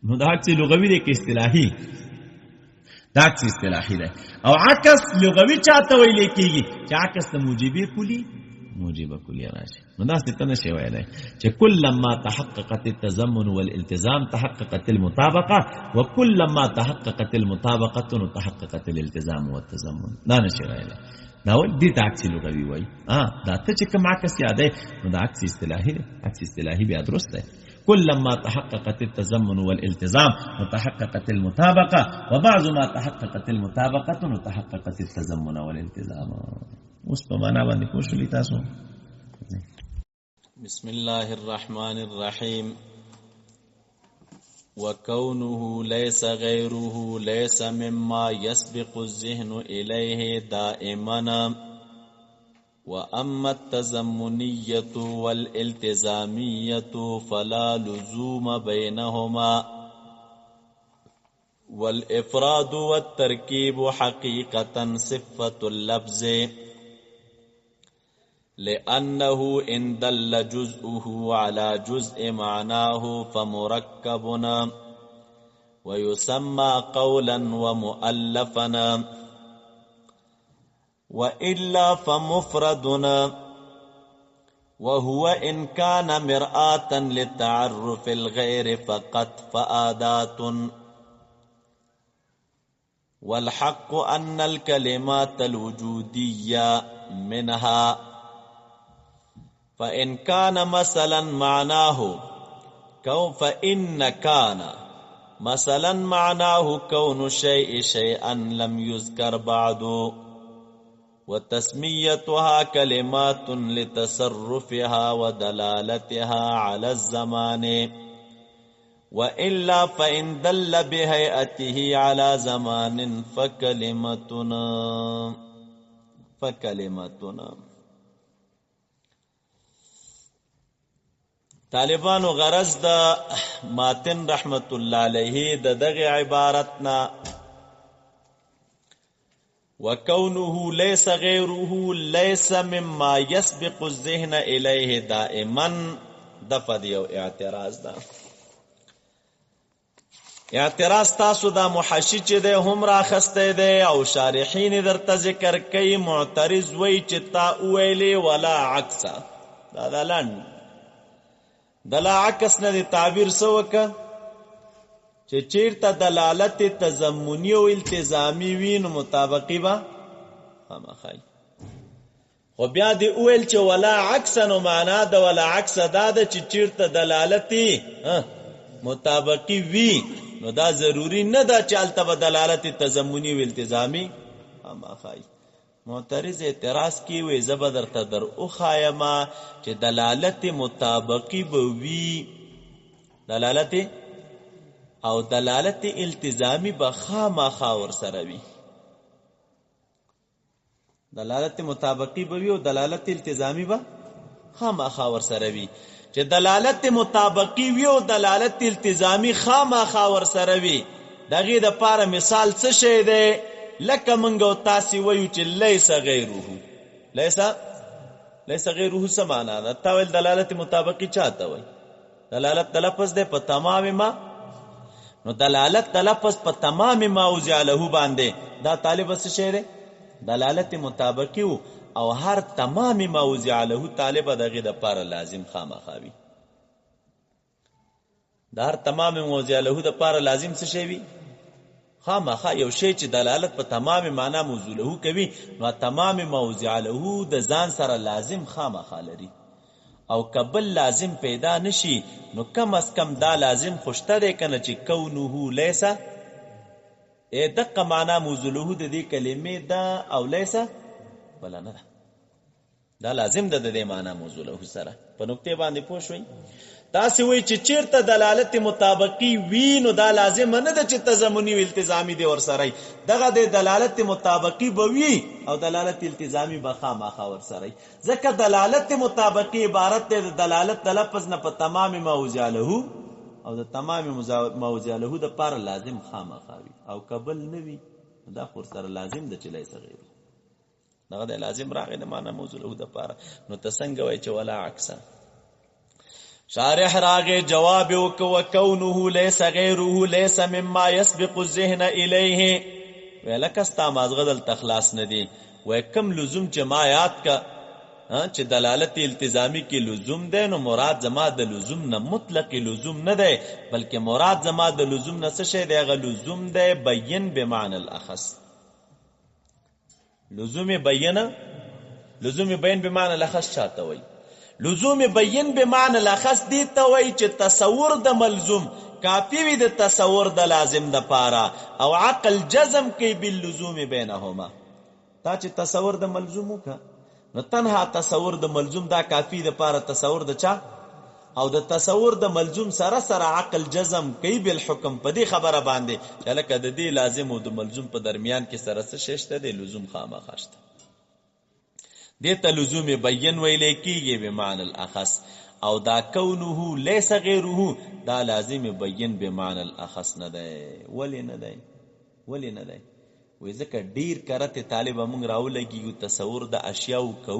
نو دا عکس لغوي دی که اصطلاحي دا عکس اصطلاحي دی او عکس لغوي چاته ویل کېږي چې عکس د موجبي کلي موجبه کلیه راشي نو داسې ته نشي ویلی چې کلما تحققت التضمن والالتزام تحققت المطابقه وکلما تحققت المطابقه نو تحققت الالتزام والتضمن دا نشي ویلی دا ول دې ته عکس لغوي وایي دا ته چې کوم عکس یادوې نو دا عکس اصطلاحي دی عکس اصطلاحي بیا درست دی كلما تحققت التضمن والالتزام وتحققت المطابقه وبعض ما تحققت المطابقه وتحققت التضمن والالتزام اوس په معنا باندې پوه شولې تاسو بسم الله الرحمن الرحيم وكونه ليس غيره ليس مما يسبق الذهن إليه دائما وأما التضمنية والالتزامية فلا لزوم بينهما والإفراد والتركيب حقيقة صفة اللفظ لأنه إن دل جزءه على جزء معناه فمركبنا ويسمى قولا ومؤلفنا وإلا فمفردنا وهو إن كان مرآة للتعرف الغير فقط فآدات والحق أن الكلمات الوجودية منها فإن كان مثلا معناه كون الشيء شيئا لم يذكر بعد وتسميتها كلمات لتصرفها ودلالتها على الزمان وإلا فإن دل بهيئته على زمان فكلمتنا طالبانو غرض د ماتن رحمت الله علیه د دغه عبارتنا وكونه ليس غيره ليس مما يسبق الذهن إليه دائما دفد یو اعتراض دا اعتراض تاسو دا محشی چې ده هم راخسته ده او شارحین درته ذکر کوي معترض وی چې تا ویلې ولا عکس دا دلن دلا عکس نه دی تعبیر سوکه چې چیرته دلالت تضمنی او التزامی وي نو مطابقی با خامخای خو بیا دی اویل چې ولا عکس نو معنا د ولا عکس دا د چې چیرته دلالت مطابقی وي نو دا ضروری نه دا چالته به دلالت تضمنی او التزامی خامخای معترض اعتراض کی وی زبدر تدر او خایما چې دلالت مطابقی بوي دلالت او دلالت التزامی به خامخا ور سره وي دلالت مطابقی بوي او دلالت التزامی به خامخا ور سره وي چې دلالت مطابقی وي او دلالت التزامی خامخا ور سره وي دغه د پاره مثال څه شی دی لکه منگو تاسی ویو چه لیس غیروهو لیس غیروهو سمانا دا تاویل دلالت مطابقی چاہتا وی دلالت تلفظ دے پا تمام ما نو دلالت تلفظ پا تمام ما اوزع لہو باندے دا طالب اس شعر دلالت مطابقی ہو او هر تمام موضع له طالب دغه د پاره لازم خامخاوي د هر تمام موضع له د پاره لازم څه شی وي خامخا یو شی چې دلالت په تمام معنا موضوع له کوي نو تمام موضع له د ځان سره لازم خامخا لري او قبل لازم پیدا نشي نو کم از کم دا لازم خوشته دی کنه چې کونه لیسا دقه معنا موضوع له د دې کلمې دا او لیسا بل نه دا لازم ده د دې معنا موضوع له سره په نقطه باندې پوه شئ تاسو وی چې چیرته دلالت مطابقی وی نو دا لازم نه ده چې تضمنی او التزامی دی ور سره دغه د دلالت مطابقی بوي او دلالت التزامی بخا ماخا ور سره ځکه دلالت مطابقی عبارت ده د دلالت د لفظ نه په تمام موضع له او د تمام موضع له د پر لازم خامخاوي او قبل نوي دا خور سره لازم ده چې لای صغیر دغه د لازم راغی د معنا موضوع له د پر نو تسنګ وای چې ولا عکسه شارح راغه جواب وكونه ليس غيره ليس مما يسبق الذهن اليه ولکستا مازغدل تخلاص ندی وکم لزوم جماعات کا چې دلالت التزامی کی لزوم ده نو مراد زما د لزوم نه مطلق لزوم نه ده بلکې مراد زما د لزوم نه څه شی دی غ لزوم ده بیان بمعنى الاخص لزوم بیان بمعنى الاخص چاته وای لزوم بیان بمعنى الاخص دی ته وای چې تصور د ملزوم کافی وي د تصور د لازم د پاره او عقل جزم کوي باللزوم بینهما تا چې تصور د ملزوم وکا نو تنها تصور د ملزوم دا کافی د پاره تصور د چا او د تصور د ملزوم سره سره عقل جزم کوي بالحکم په دې خبره باندې چې لکه د دې لازم او د ملزوم په درمیان کې سره څه شته د لزوم خامخاشته دیتا لزوم بیان ویلے کیږي بمعنى الاخص او دا کونه ليس غیره دا لازم بیان بمعنى الاخص نه دی ولی نه دی وې ځکه ډیر کرته طالب موږ راولګي تصور د اشیاء کو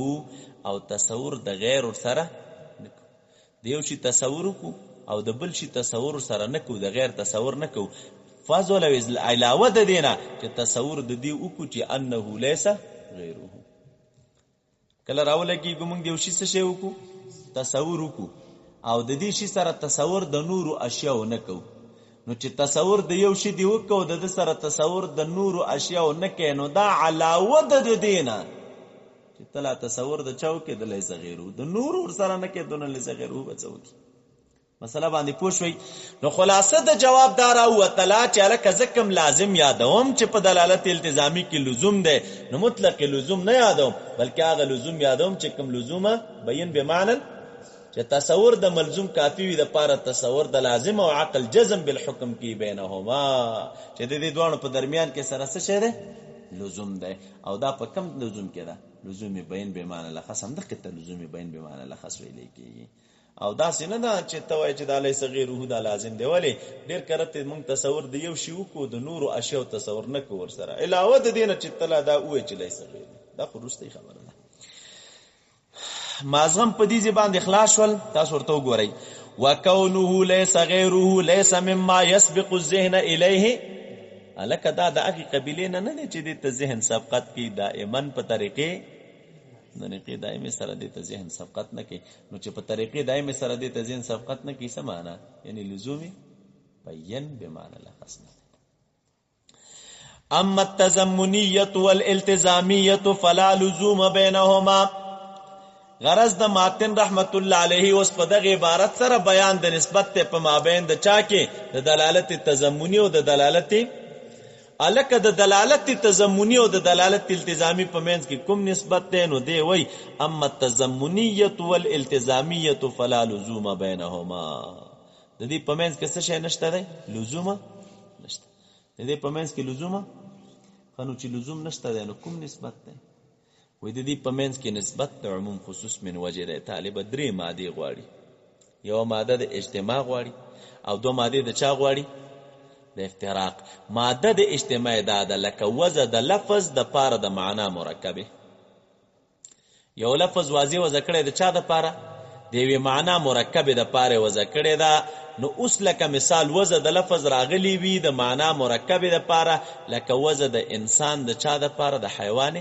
او تصور د غیر سره دیو شي تصور کو او د بل شي تصور سره نه کو د غیر تصور نه کو فاضل علاوه د دینه چې تصور د دی او کو چې انه ليس غیره کله راولګي ګمږ دیو شي څه شی وکړو تصور وکړو او د دې شي سره تصور د نور اشیاء نه کو نو چې تصور د یو شي دی وکړو د سره تصور د نور اشیاء نه کینو دا علاوه د دینه چې تلا تصور د چاو کې د لیس غیرو د نور ور سره نه کې دونه لیس غیرو بچوږي مسله باندې پوښوي نو خلاصه د جواب دار او تعالی چې الک زکم لازم یادوم چې په دلالت التزامی کې لزوم ده نو مطلق لزوم نه یادوم بلکې هغه لزوم یادوم چې کوم لزومه بیان بمعنى چې تصور د ملزوم کافی وي د پاره تصور د لازم او عقل جزم بالحکم کې بینهما چې د دې دوه په درمیان کې سره څه شه ده لزوم ده او دا په کم لزوم کې ده لزوم بیان بمعنى لخص هم دغه ته لزوم بیان بمعنى لخص ویل کېږي او دا څنګه دا چې توای چې د علی صغیر روح دا لازم دی ولی ډیر کرته مونږ تصور دی یو شی کو د نور او اشیاء تصور نه کو ور سره علاوه د دینه چې تلا دا وې چې لای صغیر دا خو روستي خبره ده مازغم په دې باندې اخلاص ول تاسو ورته وګورئ وکونه ليس غیره ليس مما يسبق الذهن الیه الک دا د اخی قبیله نه چې د ذهن سبقت کی دائما په طریقې طریقې دایمه سره د ذهن سبقت نه کی نو چې په طریقې دایمه سره د ذهن سبقت نه کی څه معنا یعنی لزومي بیان بمعنى الاخص اما التضمنيه والالتزاميه فلا لزوم بينهما غرض د ماتن رحمت الله علیه اوس په دغه عبارت سره بیان د نسبت په مابین د چا کې د دلالت تضمنی او د دلالت الک د دلالت تضمنی او د دلالت التزامی په منځ کې کوم نسبت ده نو دی وای اما التضمنیه والالتزامیه فلا لزوم بینهما د دې په منځ کې څه شی نشته ده لزوم نشته د دې په منځ کې لزوم خنو چې لزوم نشته ده نو کوم نسبت ده وای د دې په منځ کې نسبت د عموم خصوص من وجه ده طالب درې ماده غواړي یو ماده د اجتماع غواړي او دو ماده د چا غواړي د افتراق ماده د اجتماع ده لکه وزه د لفظ د پاره د معنا مرکبه یو لفظ واضح وزه کړی د چا د پاره د وی معنا مرکبه د پاره وزه کړی دا نو اوس لکه مثال وزه د لفظ راغلی وی د معنا مرکبه د پاره لکه وزه د انسان د چا د پاره د حیوان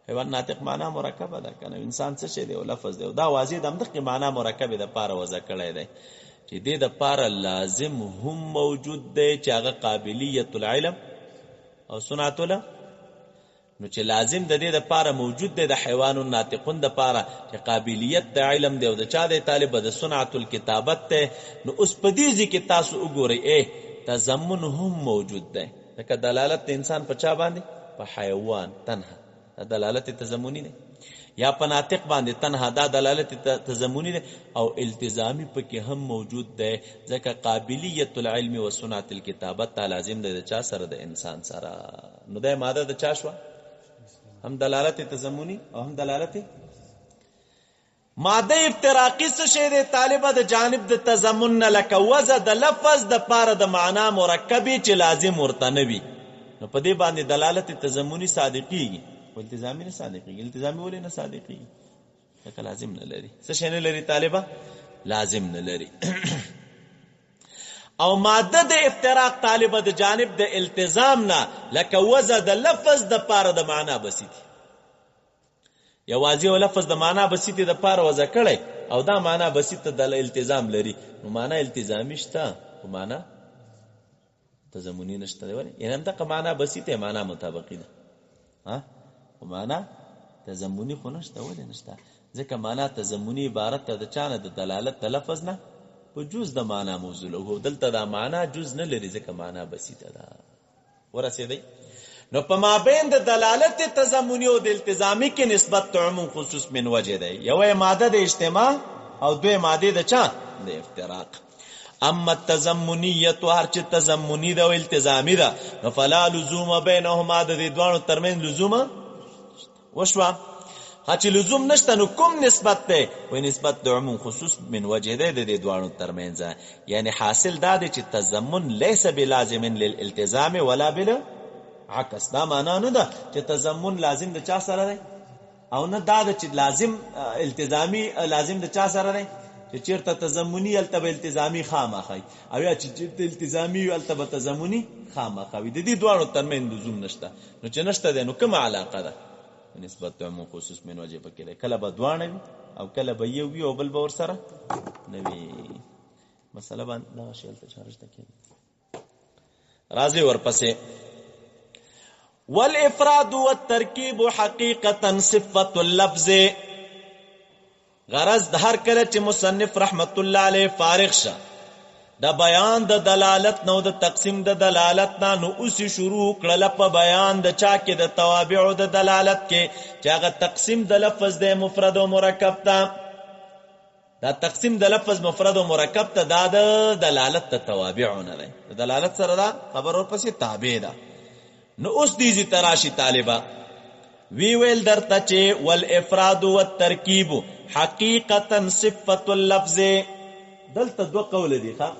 حیوان ناطق معنا مرکبه ده کنه، انسان څه شی دی او لفظ دی، دا واضح د همدغه معنا مرکبه د پاره وضع کړی دی چې دې د پاره لازم هم موجود دی چې هغه قابلیت العلم او صنعت العلم. نو چې لازم د دې د پاره موجود دی د حیوان ناطقون د پاره چې قابلیت د علم دی او د چا د طالب د صنعت الکتابت ته، نو اوس په دې ځکه تاسو وګورئ تضمن هم موجود دی. لکه دلالت د انسان په چا باندې؟ په حیوان تنها، دا دلالت تضمنی دی، یا په ناطق باندې تنها، دا دلالت تضمنی دی، او التزامی پکې هم موجود دی ځکه قابلیت العلم و صنعت الکتابت تا لازم دی د چا سره؟ د انسان سره. نو دا ماده د چا شو؟ هم دلالت تضمنی او هم دلالت ماده افتراقی. څه شی دی؟ طالبه د جانب د تضمن نه، لکه وضع د لفظ د پاره د معنا مرکبی چې لازم ورته نه وي، نو په دې باندې دلالت تضمنی صادقیږي او التزامی نه صادقیږي. التزامی ولې نه صادقیږي؟ لکه لازم نه لري. څه شی نه لري طالبه؟ لازم نه لري. او ماده د افتراق طالبه د جانب د التزام نه، لکه وضع د لفظ د پاره د معنا بسیطی، یوازې او لفظ د معنا بسیطی د پاره وضع کړی او دا معنا بسیطه د التزام لري، نو معنا التزامی شته او معنا تضمنی نشته. دی یعنی همدغه معنا بسیطه معنا مطابقی ده، ها، او معنا تضمنی خو نشته. ولې نشته؟ ځکه معنا تضمنی عبارت ده د چانه د دلالت د لفظ نه په جز د معنا موضوع له، دلته دا معنا جز نه لري ځکه معنا بسیطه ده. ورسېدی؟ نو په مابین د دلالت تضمنی او د التزامی کې نسبت عموم خصوص من وجه ده، یو ماده د اجتماع او دوی ماده د چا؟ د افتراق. اما التضمنیت هر چې تضمنی ده او التزامی ده، نو فلا لزوم بینهما، د دې دوانو ترمن لزوم وشوا. چې لزوم نشته نو کوم نسبت ده؟ وای نسبت د عموم خصوص من وجه ده د دې دوانو ترمنځ، یعنی حاصل دا دی چې تضمن لیس بلازم للالتزام ولا بالعکس. دا معنا نه ده چې تضمن لازم د چا سره دی او نه دا چې لازم التزامی لازم د چا سره دی، چې چیرته تضمنی التبه التزامی خامخای او یا چې چیرته التزامی التبه تضمنی خامخوي. د دې دوانو ترمنځ لزوم نشته. نو چې نشته دی نو کومه علاقه ده؟ نسبت عموم خصوص من وجه پکې ده. کله به دوانه وي او کله به یو وي او بل به ورسره نه وي. مسله باندې دا شیل ته چارج تکي راځي ورپسې. والافراد والترکیب حقیقتا صفت اللفظ. غرض د هر کله چې مصنف رحمت الله علیه فارغ شه د بیان د دلالت نو د تقسیم د دلالت نه، نو اوس شروع کړل په بیان د چا کې د توابع د دلالت کې چې هغه تقسیم د لفظ د مفرد او مرکب ته. دا تقسیم د لفظ مفرد او مرکب ته دا د دلالت د توابع نه دی، د دلالت سره دا خبر ورپسې تابع ده. نو اوس دې تراشی طالبہ وی ویل درته چې والافراد والترکیب حقیقتا صفت اللفظ. دلته دو قول دي ښا.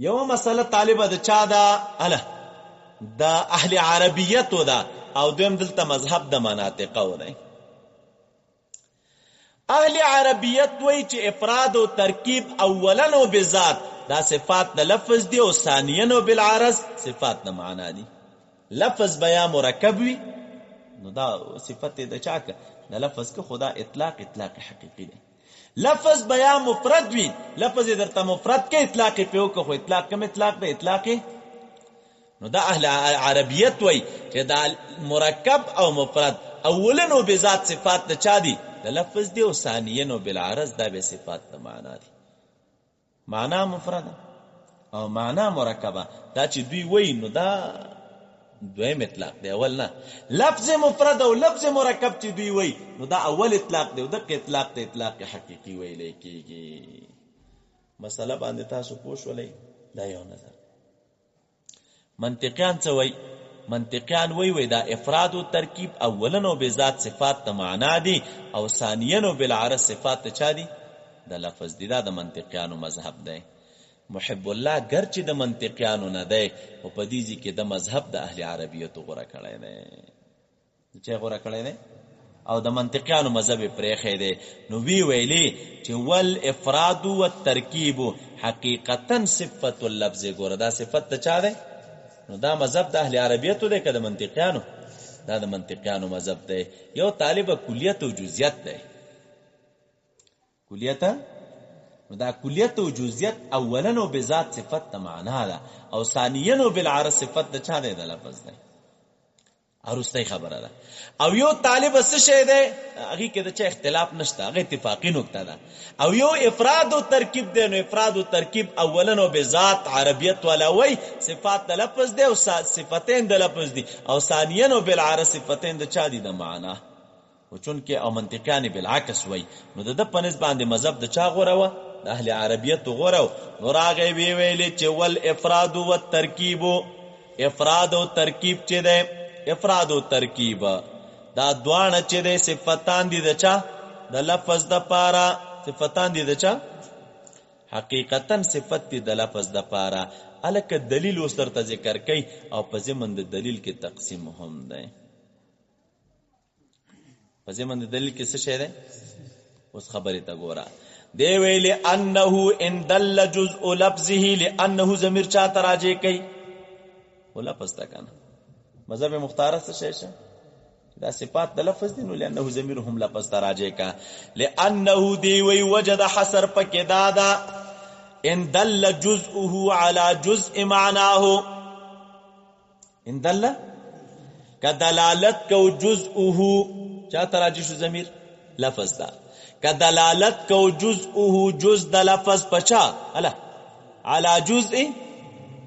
یو مسله طالبه د چا دا اله د اهل عربیت ده، او دویم دلته مذهب د مناطق و ده. اهل عربیت وی چې افراد او ترکیب اولا او بذات دا صفات د لفظ دی او ثانیا او بالعرض صفات د معنا دي. لفظ بیا مرکب وی نو دا صفت د چا که د لفظ که خدا اطلاق حقیقی دی. لفظ بیا مفرد وی، لفظ درته مفرد کې اطلاق پیو که خو اطلاق کم اطلاق دی اطلاق. نو دا اهل عربیت وی چې دا مرکب او مفرد اولا او بذات صفات د چا دي؟ د لفظ دی او ثانیا او بالعرض دا به صفات د معنا دي. معنا مفرد او معنا مرکبه دا چې دوی وی نو دا دویم اطلاق دی، اول نه. لفظ مفرد او لفظ مرکب چې دوی وی نو دا اول اطلاق دی او دغه اطلاق ته اطلاق حقیقی ویل کیږي. مسله باندې تاسو پوښولې دا یو نظر. منطقيان څه وی؟ منطقيان وی دا افراد او ترکیب اولا او بذات صفات ته معنا دي او ثانیا او بالعرض صفات ته چا دي؟ د لفظ دي. دا د منطقيانو مذهب دی. محب الله گرچه د منطقیانو نه دی او په دې کې د مذهب د اهل عربیت غوړه کړی دی. چې غوړه کړی دی او د منطقیانو مذهب پرېخې دی. نو وی ویلي چې ول افراد و ترکیب حقیقتا صفت اللفظ. ګوره دا صفت ته چا دی؟ نو دا مذهب د اهل عربیت دی که د منطقیانو؟ دا د منطقیانو مذهب دی. یو طالب کلیت او جزئیت دی. کلیت نو دا کلیت او جزئیت اولا نو بذات صفت د معنا ده او ثانیا نو بالعرض صفت د چا دی؟ د لفظ دی. ارسته خبره ده. او یو طالب څه شی دی؟ هغه کې د چا اختلاف نشته، هغه اتفاقی نقطه ده. او یو افراد او ترکیب دی. نو افراد او ترکیب اولا نو بذات عربیت ولا وی صفات د لفظ دی او صفتین د لفظ دی، او ثانیا نو بالعرض صفتین د چا دی؟ د معنا. او چون کې او منطقیان بالعکس وی، نو د په نسبت باندې مذهب د چا غوره و؟ د اهل عربیت غوره. نو راغی ویلې چې ول افراد او ترکیب، افراد او ترکیب چې دی، افراد او ترکیب دا دوانه چې دی صفتان دي د چا؟ د لفظ د پاره. صفتان دي د چا؟ حقیقتا صفت دي د لفظ د پاره. الکه دلیل اوس درته ذکر کوي او په ضمن د دلیل کې تقسیم هم دی. په ضمن د دلیل کې څه شی دی؟ اوس خبرې ته ګوره. دی ویل انه ان دل جزء لفظه لانه ضمیر چا تراجع کوي؟ و لفظ تا کنه. مذهب مختار څه شی شه؟ دا صفات د لفظ دي. نو لانه ضمیر هم لفظ تراجع کا. لانه دی وی وجد حصر پکې دادا ان دل جزءه على جزء معناه. ان دل کدلالت کو جزءه چا تراجع شو؟ ضمیر لفظ دا. کدلالت کو جزءه جز د لفظ پچا الا على جزء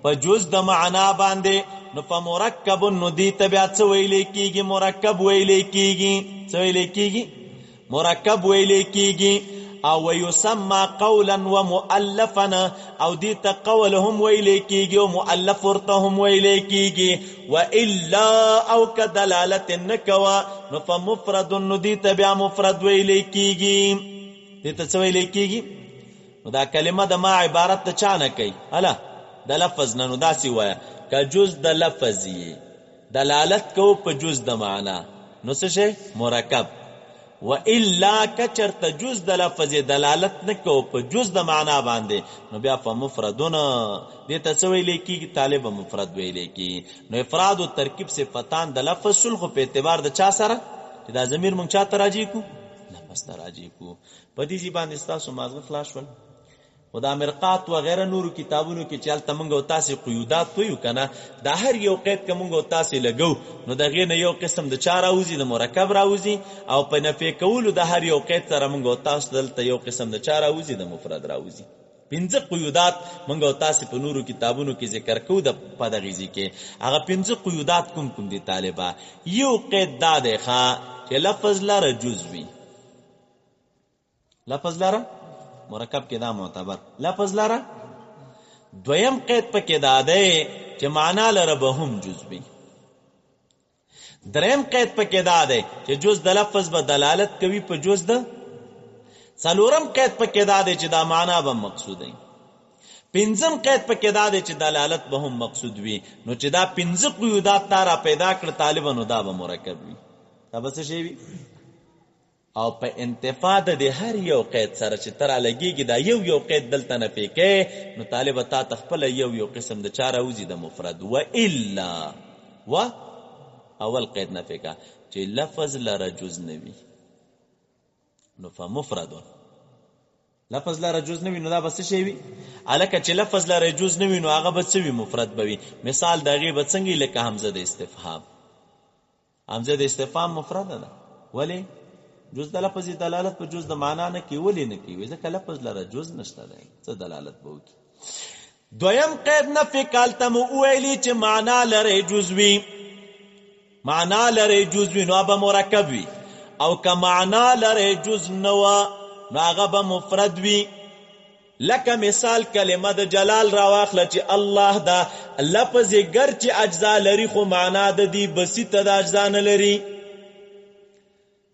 په جز د معنا باندې. نو په مرکب نو دی طبيعت څه ویلې کیږي؟ مرکب ویلې کیږي. څه ویلې کیږي؟ مرکب ویلې کیږي. او ويسمى قولا ومؤلفا او دی ته قول هم ویلې کیږي او مؤلف ورته هم ویلې کیږي. والا او کدلالت نکوا نو فمفرد نو دی ته بیا مفرد ویلې کیږي. دی ته څه ویلې کیږي؟ نو دا کلمه د ما عبارت ته چا نه کوي؟ الا د لفظ نه. نو داسې وایه که جز د لفظ یې دلالت کو په جز د معنا نو څه شی؟ مرکب. و الا کچرته جز د لفظ دلالت نکو په جز د معنا باندې نو بیا په مفردونه دې ته څه ویلې کیږي؟ طالب مفرد ویلې کیږي. نو افراد او ترکیب صفتان د لفظ شلخ په اعتبار د چا سره؟ چې دا ضمیر مونږ چا تراجع کو؟ لفظ تراجع کو. په دې باندې تاسو مازغه خلاص ول. و دا مرقات و غیره نورو کتابونو کې چالته مونږ او تاسو قیودات ویو کنه. دا هر یو قید کې مونږ او تاسو لګو نو دغه نه یو قسم د چا راوځي؟ د مرکب راوځي. او په نفي کولو د هر یو قید سره مونږ او تاسو دلته یو قسم د چا راوځي؟ د مفرد راوځي. پنځه قیودات مونږ او تاسو په نورو کتابونو کې ذکر کوو د پدغیزي کې. هغه پنځه قیودات کوم دي طالبہ؟ یو قید دا دی ښا چې لفظ لاره جزوي. لفظ لاره مرکب کې دا معتبر لفظ لاره. دویم قید پکې دا دی چې معنا لره به هم جزوي. دریم قید پکې دا دی چې جز د لفظ به دلالت کوي په جز د. څلورم قید پکې دا دی چې دا معنا به مقصود وي. پنځم قید پکې دا دی چې دلالت به هم مقصود وي. نو چې دا پنځه قیودات تا پیدا کړ طالبانو دا به مرکب وي. دا به څه شی وي؟ او په انتفاع د هر یو قید سره چې تر لګيږي دا یو قید دلته نه پکې نو طالب ته تخپل یو قسم د چاره وزي د مفرد. و الا و اول قید نه پکا چې لفظ لره جز نوي نو فمفرد. لفظ لره جز نوي نو دا بس شي وي. الکه چې لفظ لره جز نوي نو هغه به څه وي؟ مفرد به وي. مثال دغه به څنګه لکه حمزه د استفهام. حمزه د استفهام مفرد ده. ولی؟ جز د لفظ دلالت په جز د معنا نه کی. ولی نه کی؟ ځکه لفظ لره جز نشته دی. څه دلالت به وکي؟ دویم قید نه فکالته مو ویلی چې معنا لره جز وي. معنا لره جز وي نو به مرکب وي. او که معنا لره جز نو نو هغه به مفرد وي. لکه مثال کلمه د جلال را واخله چې الله دا لفظ ګرچې اجزا لري خو معنا د دې بسيطه د اجزا نه لري.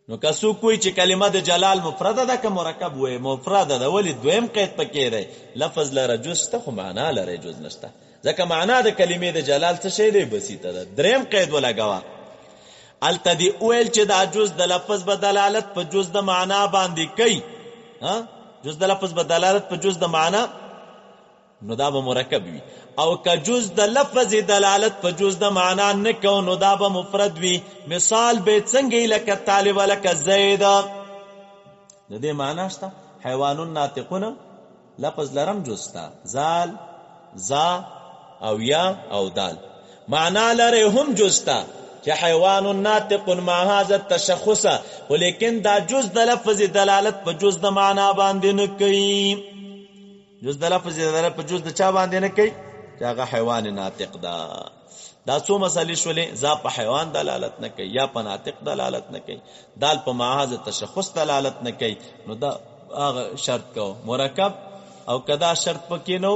نو کسو کوئی چې کلمه د جلال مفرده ده که مرکب وي؟ مفرده ده. ولی؟ دویم قید پکې دی لفظ لره جز ته خو معنا لره جز نشته. ځکه معنا د کلمې د جلال څه شی دی؟ بسيطه ده. دریم قید ولګوا التدی اویل چې دا جز د لفظ به دلالت په جز د معنا باندې کوي. ها جز د لفظ به دلالت په جز د معنا نو دا به مرکب وي، او که جز د لفظ دلالت په جز د معنا نه کو نو دا به مفرد وي. مثال به څنګه لکه طالب لکه زید، د دې معنا شته. حیوان ناطقون لفظ لرم جستا، زال زا او یا او دال معنا لري هم جستا چې حیوان ناطق مع هذا التشخص، ولیکن دا جز د لفظ دلالت په جز د معنا باندې نه کوي. جز د لفظ دلالت په جز د چا باندې نه کوي چې هغه حیوان ناطق دا. دا څو مسلې شولې، زا په حیوان دلالت نه کوي، یا په ناطق دلالت نه کوي، دال په مع هذا التشخص دلالت نه کوي. نو دا هغه شرط کو مرکب، او کدا شرط پکې نو.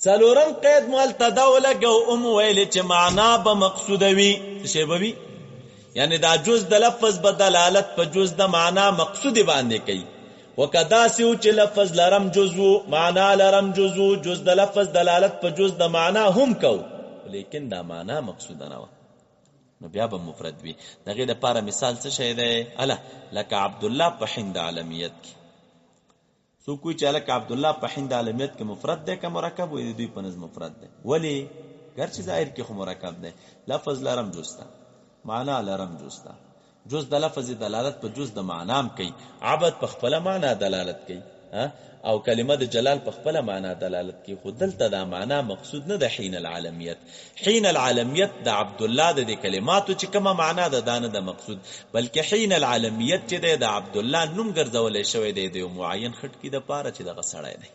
څلورم قید ملتدا ولګو ویل چې معنا به مقصود وي، څه به وي، یعنی دا جز د لفظ به دلالت په جز د معنا مقصود باندې کوي. وکدا سیو چې لفظ لرم جزو، معنا لرم جزو، جز د لفظ دلالت په جز د معنا هم کو، لیکن دا معنا مقصود نه و، نو بیا به مفرد وي. دغه لپاره مثال څه شی دی؟ الا لکه عبد الله په هند عالمیت کې. سو کوئی چې لکه عبد الله په هند عالمیت کې مفرد دی که مرکب وي؟ دوی په نظم مفرد دی. ولی؟ ګرچې ظاهر کې خو مرکب دی. لفظ لرم جستا، معنا لرم جستا، جز د لفظ دلالت په جز د معنام کوي. عبد په خپل معنا دلالت کوي، او کلمه د جلال په خپل معنا دلالت کوي. خو دلته دا معنا مقصود نه ده. حین العالمیت، حین العالمیت د عبد الله د کلماتو چې کومه معنا ده دا نه ده مقصود، بلکې حین العالمیت چې ده د عبد الله نوم ګرځولې شوی دی د یو معین خټکی د پاره چې دغه سړی دی.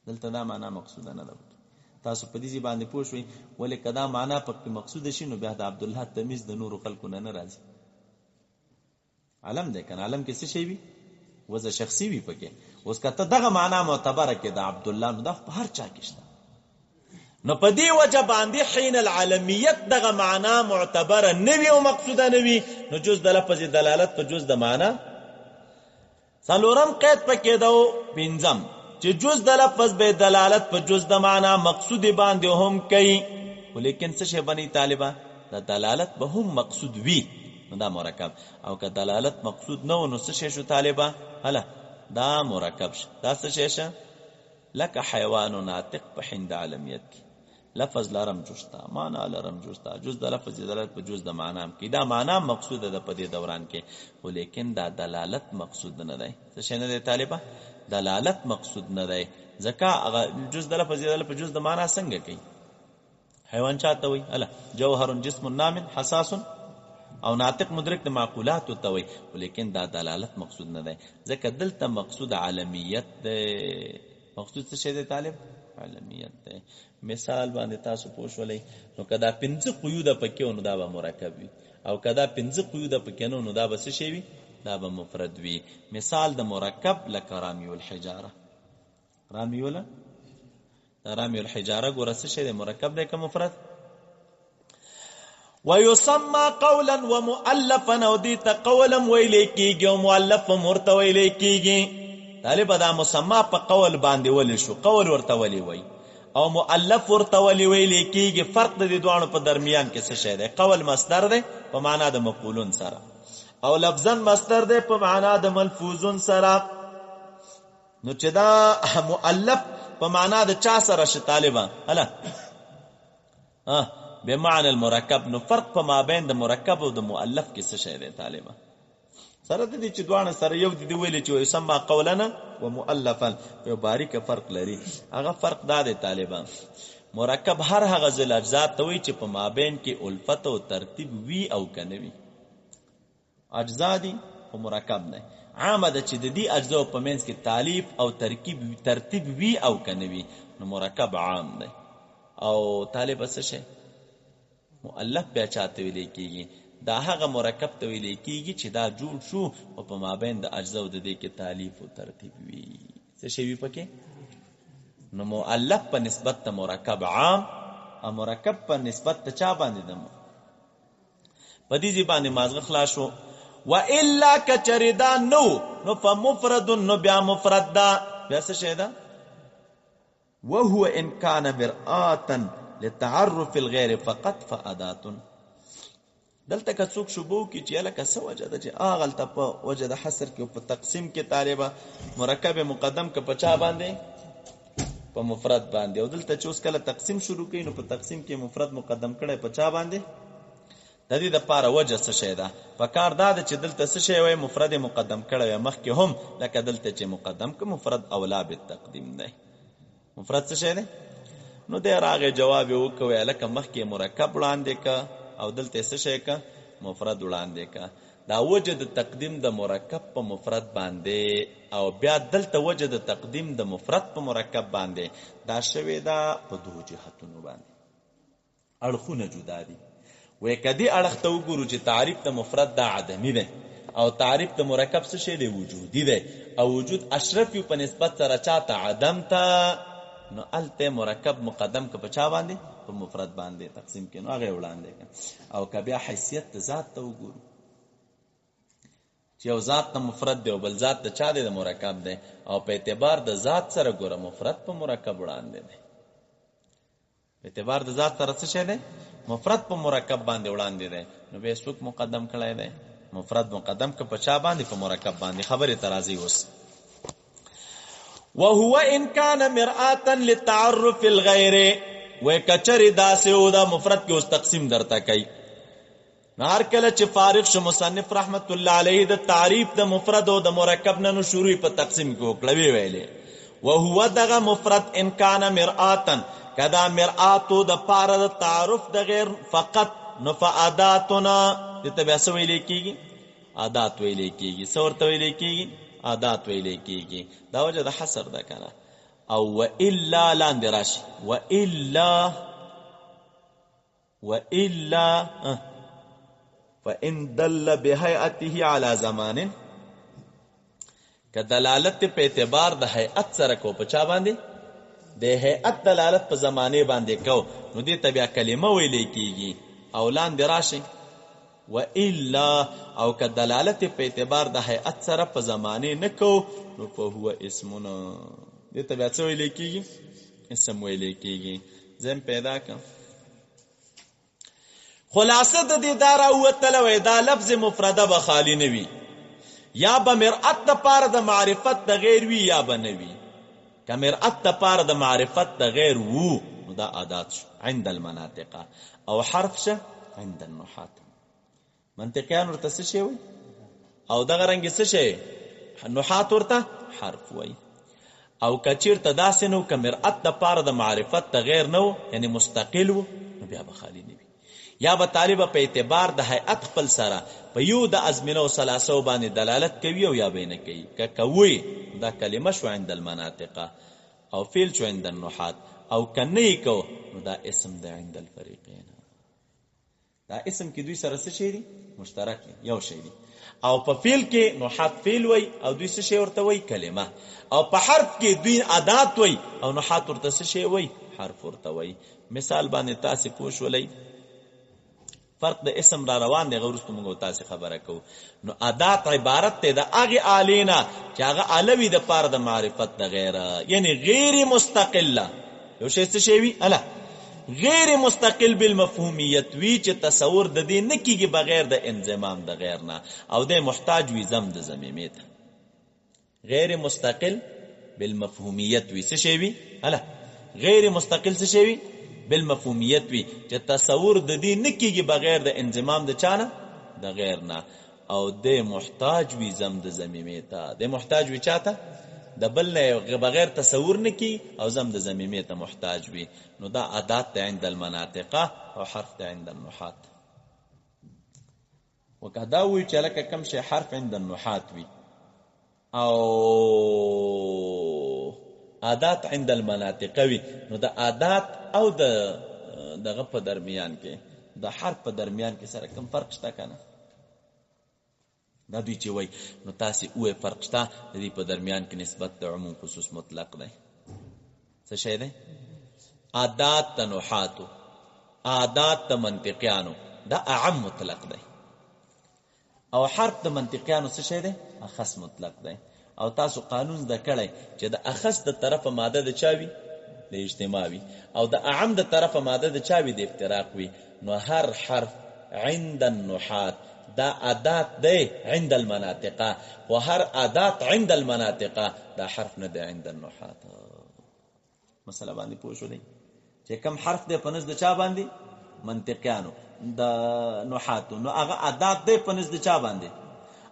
دلته دا معنا مقصود نه ده. تاسو په دې باندې پوه شئ. ولې کدا معنا په مقصود شي نو بیا د عبد الله تمیز د نور خلکو نه راځي. علم ده کنه، علم کې څه شی وي؟ وزه شخصي وي پکې. اوس کته دغه معنا معتبره کې د عبد الله نو د هر چا کې شته. نو په دې وجه باندې حین العالمیت دغه معنا معتبره نه وي او مقصوده نه وي، نو جز د لفظ دلالت په جز د معنا. څلورم قید پکې دو پنځم چې جز د لفظ به دلالت په جز د معنا مقصود باندې هم کوي، ولیکن څه شی بني طالبہ د دلالت به هم مقصود وي، نو دا مرکب. او که دلالت مقصود نه نو څه شی شو طالبہ؟ هله دا مرکب شو. دا څه شی شه؟ لکه حیوان ناطق په هند عالمیت کې لفظ لرم جستا، معنا لرم جستا، جز د لفظ دلالت په جز د معنا کې. دا معنا مقصود ده په دې دوران کې، ولیکن دا دلالت مقصود نه ده. څه شی نه ده طالبہ؟ دلالت مقصود نه ده. ځکه هغه جز د لفظ دلالت په جز د معنا څنګه کوي؟ حیوان چاته وي؟ الا جوهر جسم نام حساس، او ناطق مدرک د معقولات ته وي، ولیکن دا دلالت مقصود نه ده. ځکه دلته مقصود عالمیت ده. مقصود څه شی ده طالب؟ عالمیت ده. مثال باندې تاسو پوښولې نو کدا پنځه قیود پکې نو دا به مرکب وي، او کدا پنځه قیود پکې نو دا به څه شی وي؟ دا به مفرد وي. مثال د مرکب لکه رامی الحجاره. رامی ولا رامی الحجاره ګوره څه شی ده؟ مرکب ده که مفرد؟ ويسمى قولا ومؤلفا، او دي ته قولا ویل کیږي او مؤلف ورته ویل کیږي. طالب دا مسمى په قول باندې ول شو، قول ورته ویل وي، او مؤلف ورته ویل کیږي. فرق د دې دوه په درمیان کې څه شی دی؟ قول مصدر دی په معنا د مقولون سره، او لفظا مصدر دی په معنا د ملفوظون سره. نو چې دا مؤلف په معنا د چا سره شي طالبان؟ الا بمعنى المرکب. نو فرق په مابین د مرکب او د مؤلف کې څه شی دی طالبان؟ سره د دې چې دوه سره یو دي ویل چې یسمى قولنا ومؤلفا، یو باریک فرق لري. هغه فرق دا دی طالبان، مرکب هر هغه ځل اجزا ته وي چې په مابین کې الفت او ترتیب وی او کنه وي. اجزا دي او مرکب نه عامه ده چې د دې اجزا په منځ کې تالیف او ترتیب وی او کنه وي، نو مرکب عام دی. او طالب څه شي؟ مؤلف بیا چاته ویل کیږي؟ دا هغه مرکب ته ویل کیږي چې دا جوړ شو او په مابین د اجزا د دې کې تالیف او ترتیب وي. څه شی وي پکې؟ نو مؤلف په نسبت ته مرکب عام، او مرکب په نسبت ته چا باندې ده؟ په دې باندې مازغه خلاص شو. والا کچریدا نو فمفرد، نو بیا مفرد ده. بیا څه شی ده؟ وهو ان كان مرآة لتعرف الغير فقط فادات. دلته که څوک شبو کی چې لکه څه وجه ده چې اغلته په وجه د حصر کې په تقسیم کې طالبه مرکب مقدم که په چا باندې په مفرد باندې، او دلته چې اوس کله تقسیم شروع کړي نو په تقسیم کې مفرد مقدم کړي په چا باندې. د دې لپاره وجه څه شی ده؟ په کار دا ده چې دلته څه شی وای مفرد مقدم کړي مخکې هم لکه دلته چې مقدم که مفرد اولا بالتقدیم دی. مفرد څه شی دی؟ نو دی راغی جواب یې وکوي لکه مخکې مرکب وړاندې که او دلته څه شی که مفرد وړاندې که. دا وجه د تقدیم د مرکب په مفرد باندې او بیا دلته وجه د تقدیم د مفرد په مرکب باندې دا شوی دا په دوه جهتونو باندې اړخونه جدا دي. وې کدی اړخ ته وګورو چې تعریف د مفرد دا عدمی دی او تعریف د مرکب څه شی دی؟ وجودي دی، او وجود اشرف یو په نسبت سره چاته عدم ته، نو الته مرکب مقدم که په چا باندې په مفرد باندې تقسیم کې نو هغه وړاندې. او که بیا حیثیت ذات ته وګورو چې یو ذات ته مفرد دی او بل ذات ته چا دی؟ د مرکب دی، او په اعتبار د ذات سره ګوره مفرد په مرکب وړاندې دی. په اعتبار د ذات سره څه شی دی؟ مفرد په مرکب باندې وړاندې دی. نو به څوک مقدم کړی دی؟ مفرد مقدم که په چا باندې؟ په مرکب باندې. خبرې ترازی اوس وهو ان كان مرآتا للتعرف الغير وکچری داسې او دا مفرد کې اوس تقسیم درته کوي. نار کله چې فارغ شو مصنف رحمت الله علیه د تعریف د مفرد او د مرکب نه شروع په تقسیم کې وکړوي ویلې وهو دغه مفرد ان كان مرآتا کدا مرآتو د پاره د تعارف د غیر فقط نفعاداتنا دته بیا څه ویلې کیږي؟ عادات ویلې کیږي. څه ورته ویلې کیږي؟ عادات ویلې کیږي. دا وجه د حصر ده کنه. او والا لاندې راشي والا فان دل بهيئته على زمان کدلالت په اعتبار د هيئت سره کو په چا باندې؟ د هيئت دلالت په زمانه باندې کو نو دې ته بیا کلمه ویلې کیږي. او لاندې راشي والا او کدلالت په اعتبار د هيئت سره په زمانه نه کو نو په هو اسمنا دې ته بیا څه ویلې کیږي؟ اسم ویلې کیږي. زم پیدا کړ خلاصه د دې دارا او تلوي دا لفظ مفرده به خالی نه وي، یا به مرأت د پاره د معرفت د غیر وی یا به نه وي. که مرأت د پاره د معرفت د غیر وو نو دا عادات شو عند المناطق، او حرف شه عند النحات. منطقيان ورته څه شي وي او دغه رنګ څه شي نحات ورته حرف وي. او کچیر ته داسې نو که مرأت د پاره د معرفت د غیر نو یعنی مستقل وو نو بیا به خالی نه وي. یا به طالب په اعتبار د هيئت خپل سره په یو د ازمنه او ثلاثه باندې دلالت کوي او یا به نه کوي. که کوي دا کلمه شو عند المناطق او فعل شو عند النحات، او کنه کو نو دا اسم د عند الفريقين. دا اسم کې دوی سره څه شي دي؟ مشترک یو شی دي. او په فعل کې نحات فعل وای او دوی څه شی ورته وای؟ کلمه. او په حرف کې دوی عادات وای او نحات ورته څه شی وای؟ حرف ورته وای. مثال باندې تاسو پوښولای فرق د اسم را روان دی. غوړستو موږ تاسو خبره کو نو عادات عبارت ته د هغه الینا چې هغه علوی د پاره د معرفت د غیر یعنی غیر مستقله یو شی څه شی وی الا غیر مستقل بالمفهومیت وی چې تصور د دې نکیږي بغیر د انضمام د غیر نه، او د محتاج وی زم د زمیمه ته. غیر مستقل بالمفهومیت وی څه شی وی الا غیر مستقل څه شی وی بالمفهومیت وی چې تصور د دې نکیږي بغیر د انضمام د چانه د غیر نه، او د محتاج وی زم د زمیمه ته. د محتاج وی چاته؟ د بل نه بغیر تصور نکی او زم د زمیمه ته محتاج وی. نو دا عادات عند المناطق او حرف عند النحات. وکدا وی چې لکه کم شي حرف عند النحات وی او عادات عند المناطق وی، نو د عادات او دغه په درمیان کې د حرف په درمیان کې سره کم فرق شته کنه؟ دا دوی چې وای نو تاسو اوه فرق شته د دې په درمیان کې نسبت د عموم خصوص مطلق دی. څه شی دی؟ عادات تنحاتو عادات منطقيانو دا اعم مطلق دی، او حرف د منطقيانو څه شی دی؟ اخص مطلق دی. او تاسو قانون د کړی چې د اخص د طرفه ماده د چاوي د اجتماعي او د اعم د طرفه ماده د چاوي د افتراق وي. نو هر حرف عند النحات دا عادات دی عند المناطق و هر عادات عند المناطق دا حرف نه دی عند النحات. مسله باندې پوه شو دی چې کم حرف دی پنځ د چا باندې منطقيانو د نحاتو نو هغه عادات دی پنځ د چا باندې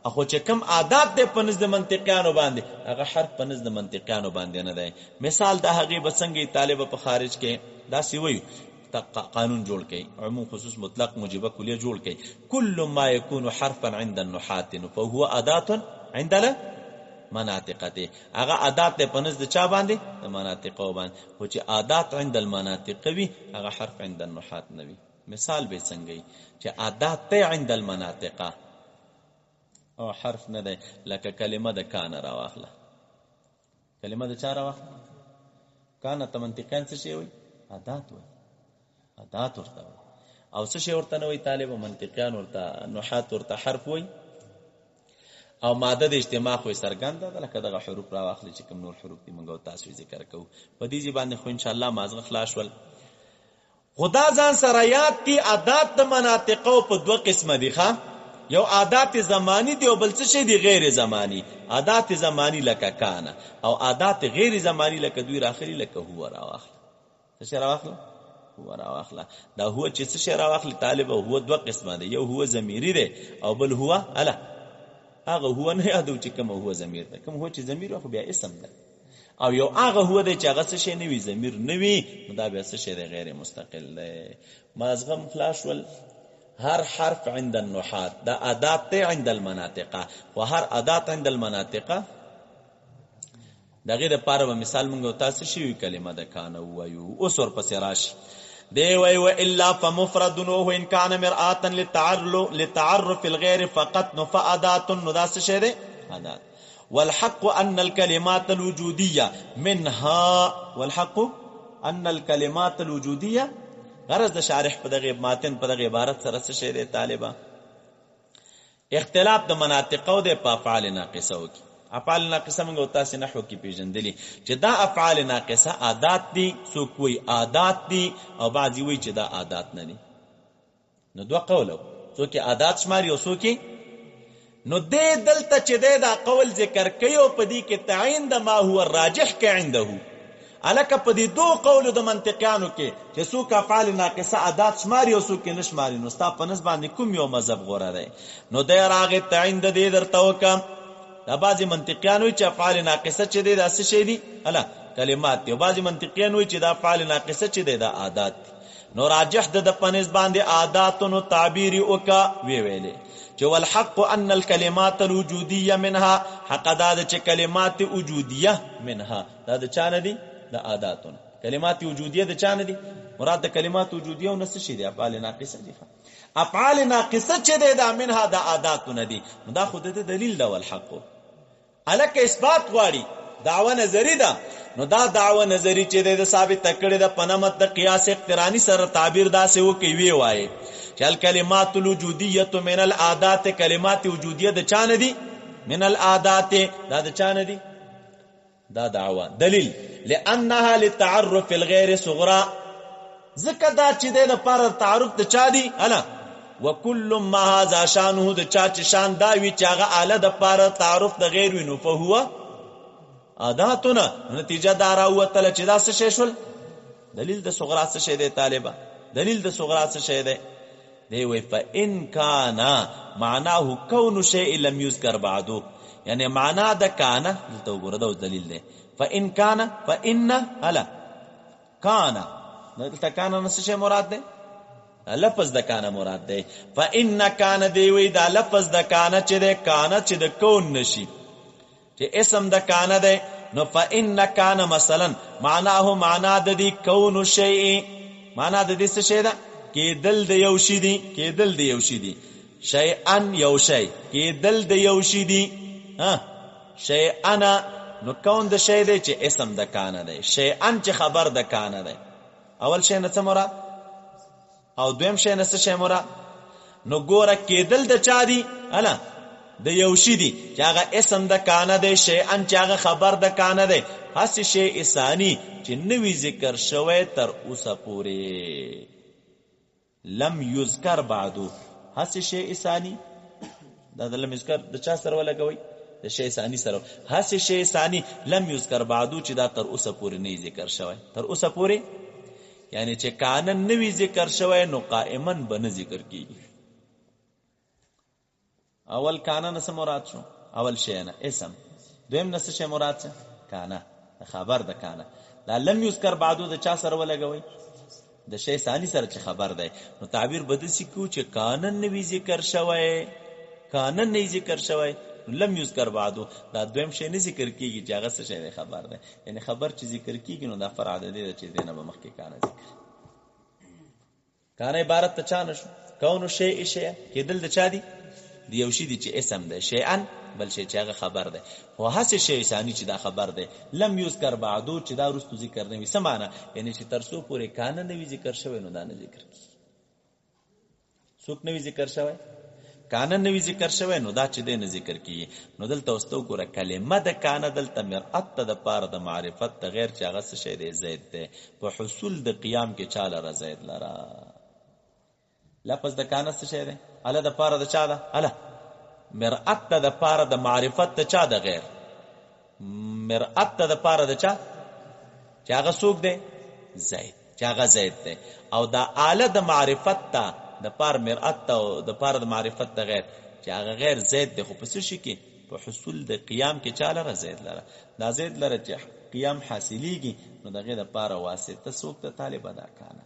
اخو چې کم عادات دی پنځ د منطقيانو باندې هغه حرف پنځ د منطقيانو باندې نه دی. مثال د هغه بسنګي طالب په خارج کې دا سی وایي قانون جوړ کړي عموم خصوص مطلق موجبه کلیه جوړ کړي كل ما يكون حرفا عند النحات فهو اداه عند المناطق هغه عادات په پنځ د چا باندې د مناطق باندې خو چې عادات عند المناطق وي هغه حرف عند النحات نه وي. مثال به څنګه چې عادات عند المناطق او حرف نه ده لکه کلمه د کان راواخله کلمه د چا راواخله کان ته منطقاً څه شي وي عادات وي عادات ورته او څه شي ورته نه وي طالب منطقيان ورته نحات ورته حرف وي او ماده د اجتماع خو سرګند ده لکه دغه حروف راواخلي چې کوم نور حروف دي موږ تاسو ذکر کوو په دې باندې خو ان شاء الله مازغه خلاص ول. خدا ځان سره یاد کی عادات د مناطقو په دوه قسمه دي ښا یو عادات زمانی دی او بل څه شي دی غیر زمانی. عادات زمانی لکه کان او عادات غیر زمانی لکه دوی راخلي لکه هو راواخله څه راواخله هو راواخله دا هو چې څه راواخلي طالب هو دوه قسمه دي یو هو ضمیری دی او بل هو الا هغه هو نه یادو چې کوم هو ضمیر ده کوم هو چې ضمیر خو بیا اسم ده او یو هغه هو دی چې هغه څه شي نه وي ضمیر نه وي دا بیا څه شي غیر مستقل ده. مازغم خلاص ول هر حرف عند النحات دا عادات عند المناطق و هر عادات عند المناطق دا غیر لپاره به مثال مونږ تاسو شي کلمه د کان وایو اوس ور پسې راشي دی وی و الا فمفرد وهو ان كان مرآه للتعرف الغير فقط نفادات نداس شيء عادات والحق ان الكلمات الوجوديه منها والحق ان الكلمات الوجوديه غرض د شارح په دغه ماتن په دغه عبارت سره څه شی دی طالبہ اختلاف د مناطق او د افعال ناقصه وکي. افعال ناقصه موږ تاسو نحو کې پیژندلې چې دا افعال ناقصه عادات دي څوک وی عادات دي او بعضی وی چې دا عادات نه دي. نو دوه قول څوک عادات شماري او څوک نو دې دلته چې دا قول ذکر کوي او په دې کې تعین د ما هو الراجح کې عنده الکه په دې دوه قول د منطقيانو کې چې څوک افعال ناقصه عادات شماري او څوک نه شماري نو ستا په نسبت باندې کوم یو مذهب غوړه دی نو د راغه تعین د دې درته وکم دا بعضی منطقيان چې افعال ناقصه چې دي دا څه شي دي الا کلمات دي او بعضی منطقيان چې دا افعال ناقصه چې دي دا عادات دي. نو راجح د پنځ باندې عاداتونو تعبیر وکا وی ویلې چې والحق ان الكلمات الوجوديه منها حق دا چې کلمات وجوديه منها دا د چا نه دي د عاداتونو کلمات وجوديه د چا نه دي مراد د کلمات وجوديه او نس شي دي افعال ناقصه دي افعال ناقصه چې دي دا منها د عاداتونه دي دا خود د دلیل دا والحق الکه اثبات غواړي دعوه نظری ده نو دا دعوه نظری چې د ثابت کړي د پنامت د قیاس اقترانی سره تعبیر دا سه وکي وی وایي چې الکلمات الوجوديه من العادات کلمات وجوديه د چانه دي من العادات دا د چانه دي دا دعوه دلیل لانها للتعرف الغير صغرى ذکر دا چې د لپاره تعارف د چا دي الا وكل ما هذا شانه د چا چې شان دا وی چې هغه اله د لپاره تعارف د غیر وینو فهو عاداتنا نتیجه دارا وتل چې دا څه شی شول دلیل د صغرا څه شی دی طالبہ دلیل د صغرا څه شی دی دی وی فان کان معناه كون شيء لم يذكر بعده یعنی معنا د کان دلته وګوره دا دلیل دی فان کان فان الا کان دلته کان نو څه شی مراد دی لفظ د کان مراد دی فان کان دی وی دا لفظ د کان چې د کان چې د کون نشي چې اسم د کان دی نو فإن کان مثلا معناه معنا د دې کون شیء معنا د دې څه شی ده کېدل د یو شی دی کېدل د یو شی دی شیئن یو شی کېدل د یو شی دی ها شیئن نو کون د شی دی چې اسم د کان دی شیئن چې خبر د کان دی اول شی نه څه مراد او دویم شی نه څه شی مراد نو ګوره کېدل د چا دی الا د یو شی دی چې هغه اسم د کانه دی شیئن چې هغه خبر د کانه دی هڅه شی ثانی چې نوی ذکر شوی تر اوسه پورې لم یذکر بعدو هسې شی ثانی دا د لم یذکر د چا سره ولګوي د شی ثانی سره هسې شی ثانی لم یذکر بعدو چې دا تر اوسه پورې نه ذکر شوی تر اوسه پورې یعنی چې کانن نوی ذکر شوی نو قائما به نه ذکر کیږي اول کانن څه مراد شو اول شی نه اسم دویم نس شی مراد څه کانه خبر د کانه دا لم یذکر بعدو د چا سره ولګوي د شی ثانی سره چې خبر دی نو تعبیر بدسی کو چې کانن نوی ذکر شوی کانن نه ذکر شوی لم یذکر بعدو دا دویم شی نه ذکر کیږي چې هغه څه شی خبر دی یعنی خبر چې ذکر کیږي نو دا فرع ده چې دینه به مخکې کانه ذکر کانه عبارت ته چا نشو کونو شی شی کېدل د چا دی دی یو شی دی چې اسم دی شیئن بل شی چې هغه خبر دی خو هڅه شی ثانی چې دا خبر دی لم یذکر بعدو چې دا رستو ذکر نه وي سمانه یعنی چې ترسو پورې کانه نه وی ذکر شوی نو دا نه ذکر کیږي څوک نه وی ذکر شوی کانه نوی ذکر شوی نو دا چې دی نه ذکر کیږي نو دلته واستو ګوره کلمه د کانه دلته مرأت ته د پاره د معرفت ته غیر چې هغه څه شی دی زید دی په حصول د قیام کې چاله را زید لرا لفظ د کانه څه شی دی اله د پاره د چا ده اله مرأت ته د پاره د معرفت ته چا د غیر مرأت ته د پاره د چا چې هغه څوک دی زید چې هغه زید دی او دا اله د معرفت ته د پار مرأت ته د پار د معرفت ته غیر چې هغه غیر زید دی خو په څه شي کې په حصول د قیام کې چاله را زید لره دا زید لره چې قیام حاصلېږي نو دغه د پاره واسطه څوک ته طالب ادا کانه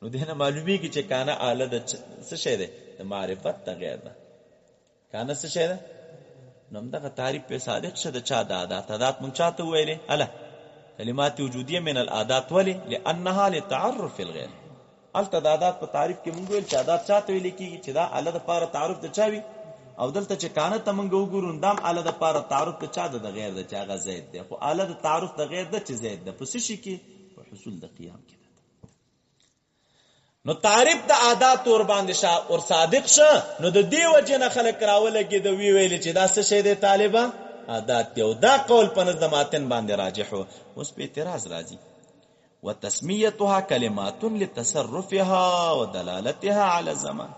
نو دینه معلومیږي چې کانه اعلی د څه شی دی د معرفت ته غیر ده کانه څه شی ده نو دغه تعریف په صادق شه د چا د عادت مونږ چاته ویلې اله کلمات وجودیه من العادات ولی لانها لتعرف الغیر الته د عادت په تعریف کې مونږ ویل چې عادت چاته ویل کیږي چې دا اله د پاره تعارف د چاوي او دلته چې کانه ته مونږ وګورو دام اله د پاره تعارف د چا د غیر د چا غ زید دی خو اله د تعارف د غیر د چ زید د پس شي کې په حصول د قیام کې نو تعریف د عادت ور باندې شاه او صادق شه نو د دې وجه نه خلک راول کې د وی ویل چې دا څه شی دی طالبہ عادت یو دا قول په نظم ماتن باندې راجح اوس په اعتراض راځي وتسميتها كلمات لتصرفها ودلالتها على الزمان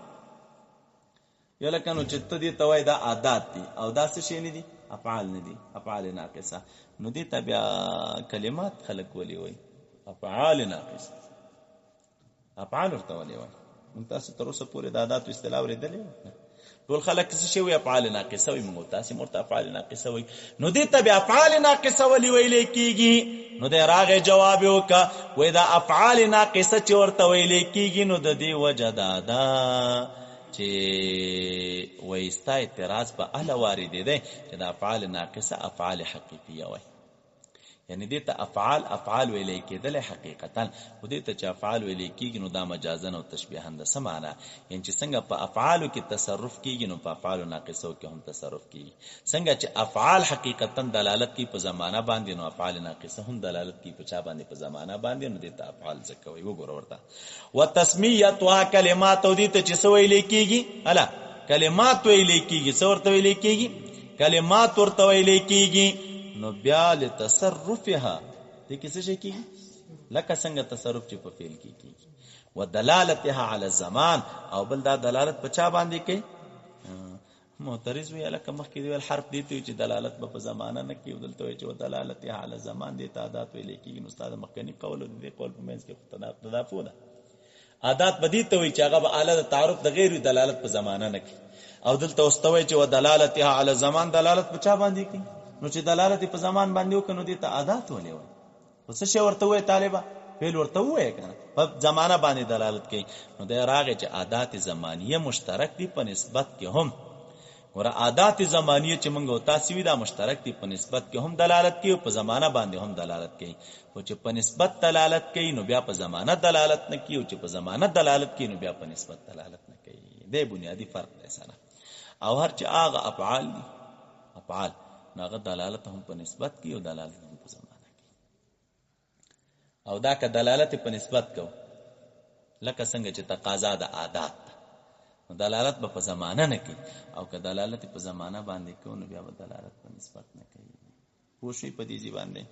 یلکنو چې ته دې توای دا عادت دي او دا څه شي نه دي افعال نه دي افعال ناقصه نو دې تبع کلمات خلق ولي وي افعال ناقصه افعال ورته ولي وي انت تاسو تر اوسه پورې د عادت اصطلاح ورېدلې ټول خلک څه شي وي افعال ناقصه وي موږ تاسو مرته افعال ناقصه وي نو دې تبع افعال ناقصه ولي ویل کیږي نو د راغه جواب وکا وې دا افعال ناقصه چې ورته ویل کیږي نو د دې وجه دا چې وېستا اعتراض په اهل وارد دي چې دا افعال ناقصه افعال حقيقيه وي یعنی دې ته افعال ویل کېدل حقیقتا و دې ته چې افعال ویل کېږي نو دا مجازن او تشبیها د سمانه یعنی چې څنګه په افعالو کې تصرف کېږي نو په افعال ناقصو کې هم تصرف کېږي څنګه چې افعال حقیقتا دلالت کوي په زمانہ باندې نو افعال ناقصه هم دلالت کوي په چا باندې په زمانہ باندې نو دې ته افعال ځکوي وګوره ورته وتسمیه کلمات او دې ته چې څه ویل کېږي الا کلمات ویل کېږي څه ورته ویل کېږي کلمات ورته ویل کېږي نو بیا لتصرفها دې کې څه شي کېږي لکه څنګه تصرف چې په فعل کې کېږي ودلالتها على الزمان او بل دا دلالت په چا باندې کوي معترض وی لکه مخکې دی حرف دی چې دلالت په زمانہ نه کوي دلته چې ودلالتها على الزمان دې تعداد ویل کېږي نو استاد مخکنی قول دې قول په منځ کې تدافع ده عادت بدی ته وی چې هغه به اعلی تعارف د غیر دلالت په زمانہ نه کوي او دلته واستوي چې ودلالتها على الزمان دلالت په چا باندې کوي نو چې دلالت په زمان باندې وکنو دي ته عادت ولې وای وسه شی ورته وای طالبہ فعل ورته وای کنه په زمانہ باندې دلالت کوي نو د راغه چې عادت زمانیه مشترک دي په نسبت کې هم ور عادت زمانیه چې موږ او تاسو وی دا مشترک دي په نسبت کې هم دلالت کوي په زمانہ باندې هم دلالت کوي او چې په نسبت دلالت کوي نو بیا په زمانہ دلالت نه کوي او چې په زمانہ دلالت کوي نو بیا په نسبت دلالت نه کوي د بنیادی فرق دی سره او هر چې هغه افعال دي افعال ناغه دلالت هم په نسبت کې او دلالت هم په زمانہ کې او دا که دلالت په نسبت کو لکه څنګه چې تقاضا د عادت دلالت په زمانہ نه کوي او که دلالت په زمانہ باندې کو نو بیا به دلالت په نسبت نه کوي پوښي په دې ځای باندې